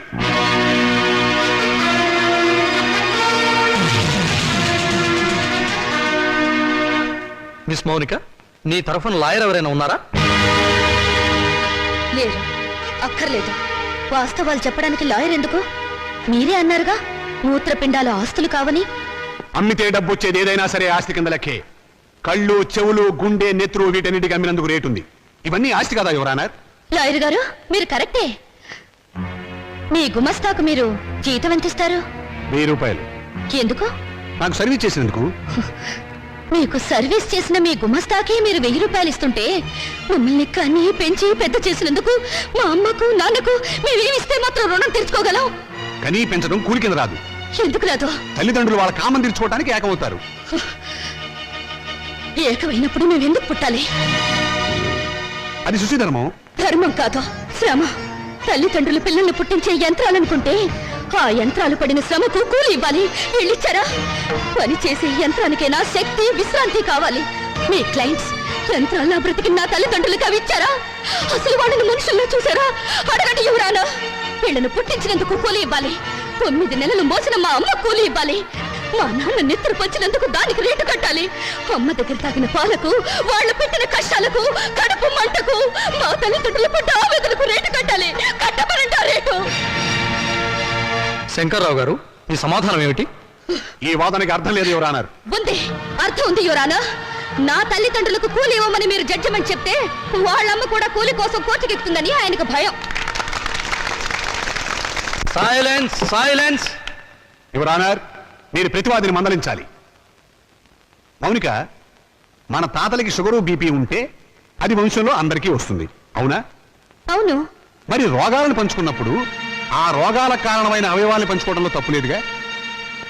మిస్ మౌనిక, నీ తరఫున లాయర్ ఎవరైనా ఉన్నారా? లేరు, అక్కర్లేదు. వాస్తవాలు చెప్పడానికి లాయర్ ఎందుకు? మీరే అన్నారుగా మూత్రపిండాల ఆస్తులు కావని. అమ్మితే డబ్బు వచ్చేది ఏదైనా సరే ఆస్తి కింద లెక్కే. కళ్ళు, చెవులు, గుండె, నెత్తురు వీటన్నిటికి అమ్మినందుకు రేటు ఉంది. ఇవన్నీ ఆస్తి కదా యువరానర్. లాయర్ గారు మీరు కరెక్టే. మీ గుమస్తాకు మీరు జీతం ఎంత ఇస్తారు? 1000 రూపాయలు. ఎందుకు? నాకు సర్వీస్ చేసినందుకు. మీకు సర్వీస్ చేసిన మీ గుమస్తాకి మీరు 1000 రూపాయలు ఇస్తుంటే మమ్మల్ని కన్ని పెంచి పెద్ద చేసినందుకు మా అమ్మకు నాన్నకు మేమేమిస్తే మాత్రం రుణం తీర్చుకోగలం? కనీ పెంచడం కూలి కింద రాదు. ఎందుకు రాదు? తల్లిదండ్రులు వాళ్ళ కామం తీర్చుకోవడానికి ఏకమవుతారు. ఏకమైనప్పుడు మేమెందుకు పుట్టాలి? అది సుశీధర్మం. ధర్మం కాదు, శ్రమ. తల్లిదండ్రులు పిల్లల్ని పుట్టించే యంత్రాలనుకుంటే ఆ యంత్రాలు పడిన శ్రమకు కూలి ఇవ్వాలి. వీళ్ళిచ్చారా? పని చేసే యంత్రానికైనా శక్తి, విశ్రాంతి కావాలి. మీ క్లయింట్స్ యంత్రాల బ్రతికి నా తల్లిదండ్రులకు అవి ఇచ్చారా? అసలు వాళ్ళని మనుషుల్లో చూసారా? అడగండి యువరానా. వీళ్ళను పుట్టించినందుకు కూలి ఇవ్వాలి. 9 నెలలు మోసిన మా అమ్మ కూలి ఇవ్వాలి. మా నాన్న నిద్ర పంచినందుకు దానికి రేటు కట్టాలి. అమ్మ దగ్గర తాగిన పాలకు, వాళ్ళు పెట్టిన కష్టాలకు, కడుపు మంటకు, మా తల్లిదండ్రుల పడ్డ ఆవేదనకు రేటు కట్టాలి. కట్టమనంటా రేటు. శంకర్రావు గారు, మీ సమాధానం ఏమిటి? ఈ వాదనకి అర్థం లేదు యువరానర్. ఉంది, అర్థం ఉంది యువరానా. నా తల్లిదండ్రులకు కూలి ఇవ్వమని మీరు జడ్జిమెంట్ చెప్తే వాళ్ళమ్మ కూడా కూలి కోసం కోర్టుకెక్కుతుందని ఆయనకు భయం. Silence, silence. యువరానర్, మీరు ప్రతివాదిని మందలించాలి. మౌనిక, మన తాతలకి షుగరు, బీపీ ఉంటే అది వంశంలో అందరికీ వస్తుంది, అవునా? అవును. మరి రోగాలను పంచుకున్నప్పుడు ఆ రోగాలకు కారణమైన అవయవాలను పంచుకోవడంలో తప్పులేదుగా?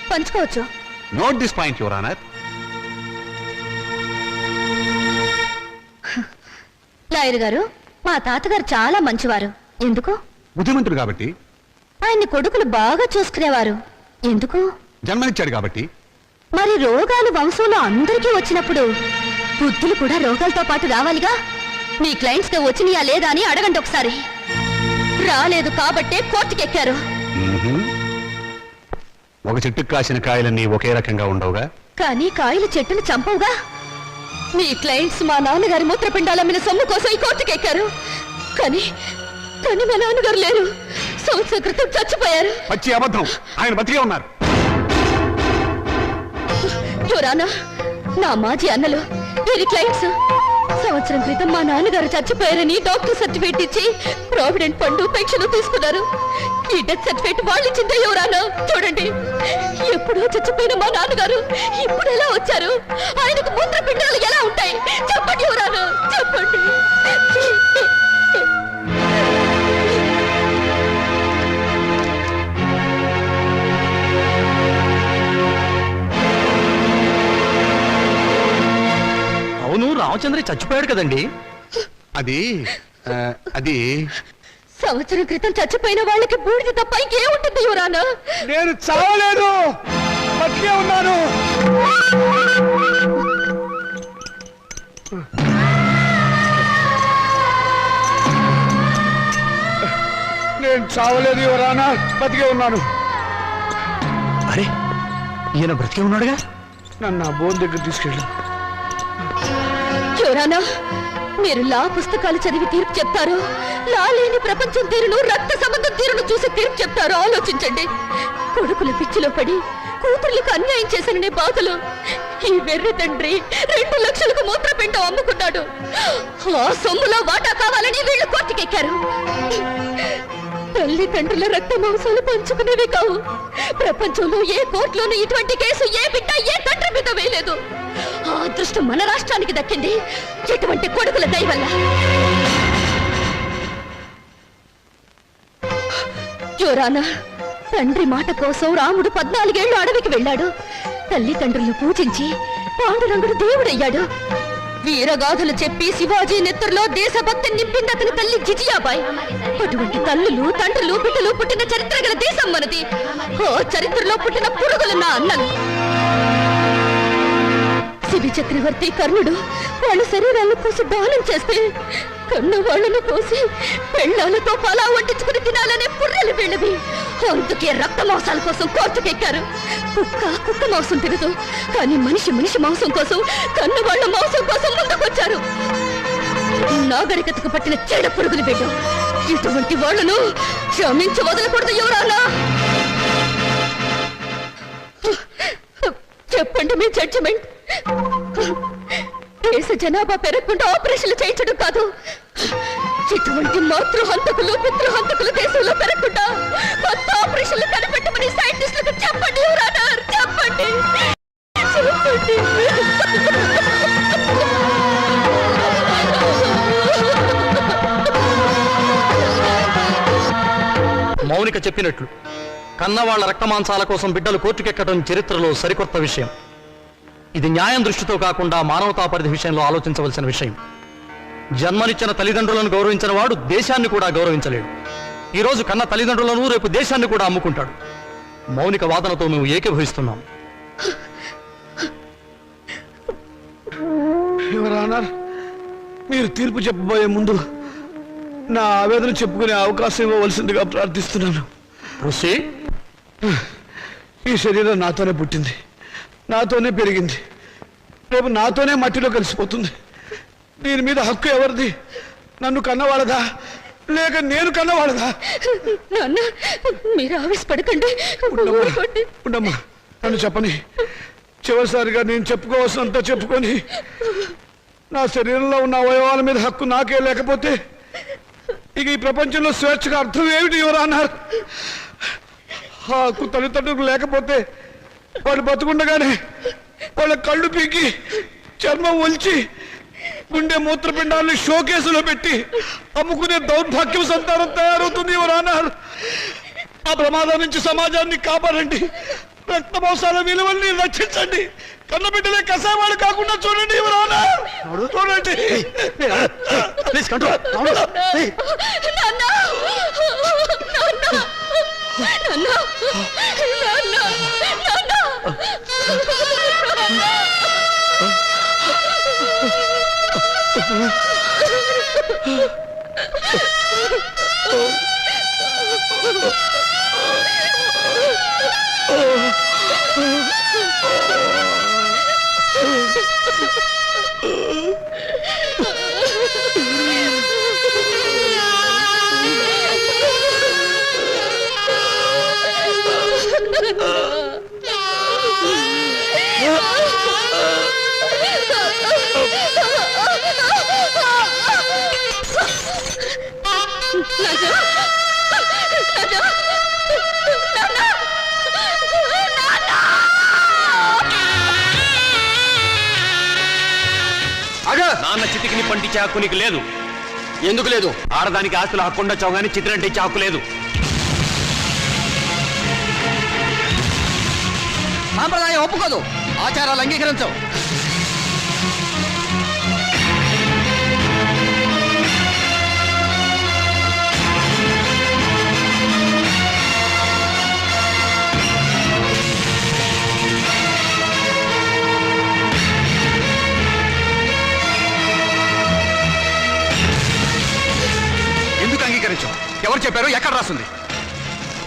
పంచుకోవచ్చు. Note this point your honour. Lawyer గారు, మా తాతగారు చాలా మంచివారు. ఎందుకు? బుద్ధిమంతుడు కాబట్టి. ఆయన్ని కొడుకులు బాగా చూసుకునేవారు. ఎందుకు? జన్మనిచ్చాడు కాబట్టి. మరి రోగాలు వంశంలో అందరికీ వచ్చినప్పుడు బుద్ధులు కూడా రోగాలతో పాటు రావాలిగా. మీ క్లయింట్స్ తో వచ్చినాయా లేదా అని అడగండి ఒకసారి. రాలేదు కాబట్టే కోర్టుకెక్కారు. ఒక చెట్టుకు కాసిన కాయలన్నీ ఒకే రకంగా ఉండవుగా. కానీ కాయలు చెట్టును చంపవుగా. మీ క్లయింట్స్ మా నాన్నగారి మూత్రపిండాల మీద సొమ్ము కోసం ఈ కోర్టుకెక్కారు. కానీ కానీ మా నాన్నగారు లేరు. సంవత్సరం క్రితం చచ్చిపోయారు. పచ్చి అబద్ధం. ఆయన బతికే ఉన్నారు. యువరానా, నా మాజీ అన్నలు వీరి క్లయింట్స్ సంవత్సరం క్రితం మా నాన్నగారు చచ్చిపోయారని డాక్టర్ సర్టిఫికేట్ ఇచ్చి ప్రావిడెంట్ ఫండ్, పెన్షన్ తీసుకున్నారు. ఈ డెత్ సర్టిఫికేట్ వాళ్ళు ఇచ్చిందే యువరానా. చూడండి, ఎప్పుడో చచ్చిపోయిన మా నాన్నగారు ఇప్పుడు ఎలా వచ్చారు? ఆయనకు మూత్రపిండాలు ఎలా ఉంటాయి? చెప్పండి యువరానా, చెప్పండి. అవును, రామచంద్ర చచ్చిపోయాడు కదండి. అది సంవత్సరం క్రితం చచ్చిపోయిన వాళ్ళకి బూడిద తప్ప ఇంకేముంటుంది యువరానా? నేను చావలేదు, బతికే ఉన్నాను. నేను చావలేదు యువరానా, బతికే ఉన్నాను. అరే, ఈయన బ్రతికే ఉన్నాడుగా. నన్ను ఆ బోన్ దగ్గర తీసుకెళ్ళు. యువరానా, మీరు లా పుస్తకాలు చదివి తీర్పు చెప్తారు, లా లేని ప్రపంచం తీరును, రక్త సంబంధం తీరును చూసి తీర్పు చెప్తారు. ఆలోచించండి. కొడుకుల పిచ్చిలో పడి కూతుర్లకు అన్యాయం చేశాననే బాధలు ఈ వెర్రి తండ్రి 2 లక్షలకు మూత్రపిండం అమ్ముకున్నాడు. ఆ సొమ్ములో వాటా కావాలని వీళ్ళు కోర్టుకెక్కారు. తల్లిదండ్రుల రక్త మాంసాలు పంచుకునేవి కావు. ప్రపంచంలో ఏ కోర్టులోనూ ఇటువంటి కేసు ఏ బిడ్డ ఏ తండ్రి మీద వేయలేదు. ఆ అదృష్టం మన రాష్ట్రానికి దక్కింది ఎటువంటి కొడుకుల దయ వల్ల. యువరానా, తండ్రి మాట కోసం రాముడు 14 ఏళ్లు అడవికి వెళ్ళాడు. తల్లిదండ్రులను పూజించి పాండురంగుడు దేవుడయ్యాడు. వీరగాథలు చెప్పి శివాజీ నెత్తురులో దేశభక్తిని నింపింది అతని తల్లి జిజియాబాయ్. అటువంటి తల్లులు, తండ్రులు, బిడ్డలు పుట్టిన చరిత్ర గల దేశం మనది. ఓ చరిత్రలో పుట్టిన పురుగులు నా అన్నలు. శిబి చక్రవర్తి, కర్ణుడు వాళ్ళ శరీరాలను కోసి దానం చేస్తే కన్న వాళ్ళను కోసి పెళ్ళాలతో పలా వండించుకుని తినాలనే పుర్రెలు వీళ్ళవి. అందుకే రక్త మాంసాల కోసం కోర్టుకెక్కారు. కుక్క మాంసం తినదు, కానీ మనిషి మాంసం కోసం, కన్న వాళ్ళ మాంసం కోసం ముందుకొచ్చారు. నాగరికతకు పట్టిన చెడ పురుగులు బిడ్డ. ఇటువంటి వాళ్ళను క్షమించి వదలకూడదు యువరానా. చెప్పండి మీ జడ్జిమెంట్. దేశ జనాభా పెరగకుండా ఆపరేషన్లు చేయించడం కాదు, ఇటువంటి మాతృహంతకులు పితృహంతకులు దేశంలో పెరగకుండా కొత్త ఆపరేషన్లు కనిపెట్టమని సైంటిస్టులకు చెప్పండి యువరానా, చెప్పండి. మౌనిక చెప్పినట్లు కన్నవాళ్ల రక్తమాంసాల కోసం బిడ్డలు కోర్టుకెక్కడం చరిత్రలో సరికొత్త విషయం. ఇది న్యాయం దృష్టితో కాకుండా మానవతా పరిధి విషయంలో ఆలోచించవలసిన విషయం. జన్మనిచ్చిన తల్లిదండ్రులను గౌరవించిన వాడు దేశాన్ని కూడా గౌరవించలేడు. ఈ రోజు కన్న తల్లిదండ్రులను రేపు దేశాన్ని కూడా అమ్ముకుంటాడు. మౌనిక వాదనతో మేము ఏకీభవిస్తున్నాం. యువరానర్, మీరు తీర్పు చెప్పబోయే ముందు నా ఆవేదన చెప్పుకునే అవకాశం ఇవ్వవలసిందిగా ప్రార్థిస్తున్నాను. ఋషి, ఈ శరీరం నాతోనే పుట్టింది, నాతోనే పెరిగింది, రేపు నాతోనే మట్టిలో కలిసిపోతుంది. దీని మీద హక్కు ఎవరిది? నన్ను కన్నవాడదా లేక నేను కన్నవాడదా? నాన్న, మీరు ఆవేశపడకండి. ఉండమ్మా, నన్ను చెప్పని. చివరిసారిగా నేను చెప్పుకోవాల్సినంత చెప్పుకొని నా శరీరంలో ఉన్న అవయవాల మీద హక్కు నాకే లేకపోతే ఇక ఈ ప్రపంచంలో స్వేచ్ఛగా అర్థం ఏమిటి యువరానర్? హక్కు తల్లిదండ్రులకు లేకపోతే వాళ్ళు బతుకుండగానే వాళ్ళ కళ్ళు పీకి చర్మం ఒలిచి గుండె మూత్రపిండాలను షోకేసులో పెట్టి అమ్ముకునే దౌర్భాగ్యం సంతానం తయారవుతుంది యువరానర్. ఆ ప్రమాదం నుంచి సమాజాన్ని కాపాడండి. రక్త మాంసాల విలువల్ని రక్షించండి. కన్నబిడ్డలే కసావాళ్ళు కాకుండా చూడండి యువరానర్, చూడండి. నాన్న చితికిని పండించే హక్కు నీకు లేదు. ఎందుకు లేదు? ఆడదానికి ఆస్తుల హక్కు ఉండొచ్చావు కానీ చిత్రంటే ఇచ్చే హక్కు లేదు. సాంప్రదాయం ఒప్పుకోదు, ఆచారాలు అంగీకరించవు. ఎందుకు అంగీకరించావు? ఎవరు చెప్పారు? ఎక్కడ రాస్తుంది?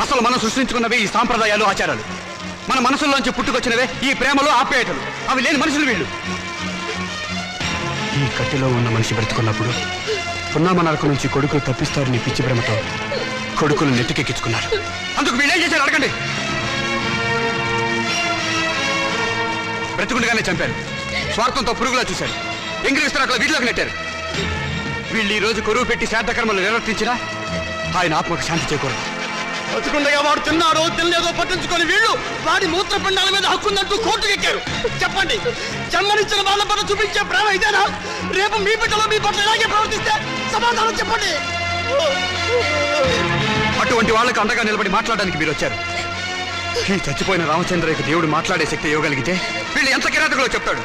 అసలు మనం సృష్టించుకున్నవే ఈ సాంప్రదాయాలు, ఆచారాలు. మన మనసుల్లోంచి పుట్టుకొచ్చినవే ఈ ప్రేమలు, ఆప్యాయతలు. అవి లేని మనుషులు వీళ్ళు. ఈ కట్టెలో ఉన్న మనిషి బ్రతుకున్నప్పుడు పున్నామ నరకం నుంచి కొడుకులు తప్పిస్తారని పిచ్చి ప్రేమతో కొడుకులు నెత్తికెక్కించుకున్నారు. అందుకు వీళ్ళేం చేశారు అడగండి. బ్రతుకుండగానే చంపారు, స్వార్థంతో పురుగులా చూశారు, ఎంగిలి విస్తరాకుల వీటిలోకి నెట్టారు. వీళ్ళు ఈ రోజు కొరువు పెట్టి శ్రాద్ధ కర్మలు నిర్వర్తించినా ఆయన ఆత్మకు శాంతి చేకూరదు. బతుకుండగా వాడు తిన్నారో తినలేదో పట్టించుకొని వీళ్ళు వాడి మూత్రపిండాల మీద హక్కుందంటూ కోర్టుకు ఎక్కారు. చెప్పండి, జన్మనిచ్చిన వాళ్ళ పట్ల చూపించే ప్రేమ ఇదేనా? రేపు మీ బిడ్డలో మీ పట్ల ఇలాగే ప్రవర్తిస్తే సమాధానం చెప్పండి. అటువంటి వాళ్ళకు అండగా నిలబడి మాట్లాడడానికి మీరు వచ్చారు. ఈ చచ్చిపోయిన రామచంద్రయ్యకు దేవుడు మాట్లాడే శక్తి ఇవ్వగలిగితే వీళ్ళు ఎంత కిరాతకులో చెప్తాడు.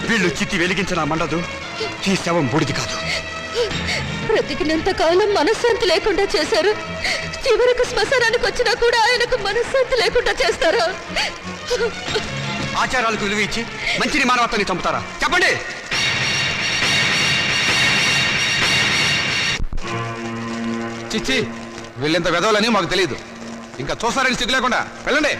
వీళ్ళు చిత్తి వెలిగించిన మండదు, ఈ శవం బూడిది కాదు. బ్రతికినంత కాలం మనశ్శాంతి లేకుండా చేశారు, చివరకు శ్మశానానికి వచ్చినా కూడా ఆయనకు మనశ్శాంతి లేకుండా చేస్తారా? ఆచారాలకు విలువ ఇచ్చి మంచిని మానవత్వాన్ని చంపుతారా? చెప్పండి. చిచ్చి వీళ్ళెంత వెదవాలని మాకు తెలియదు. ఇంకా చూస్తారని సిగ్గు లేకుండా వెళ్ళండి.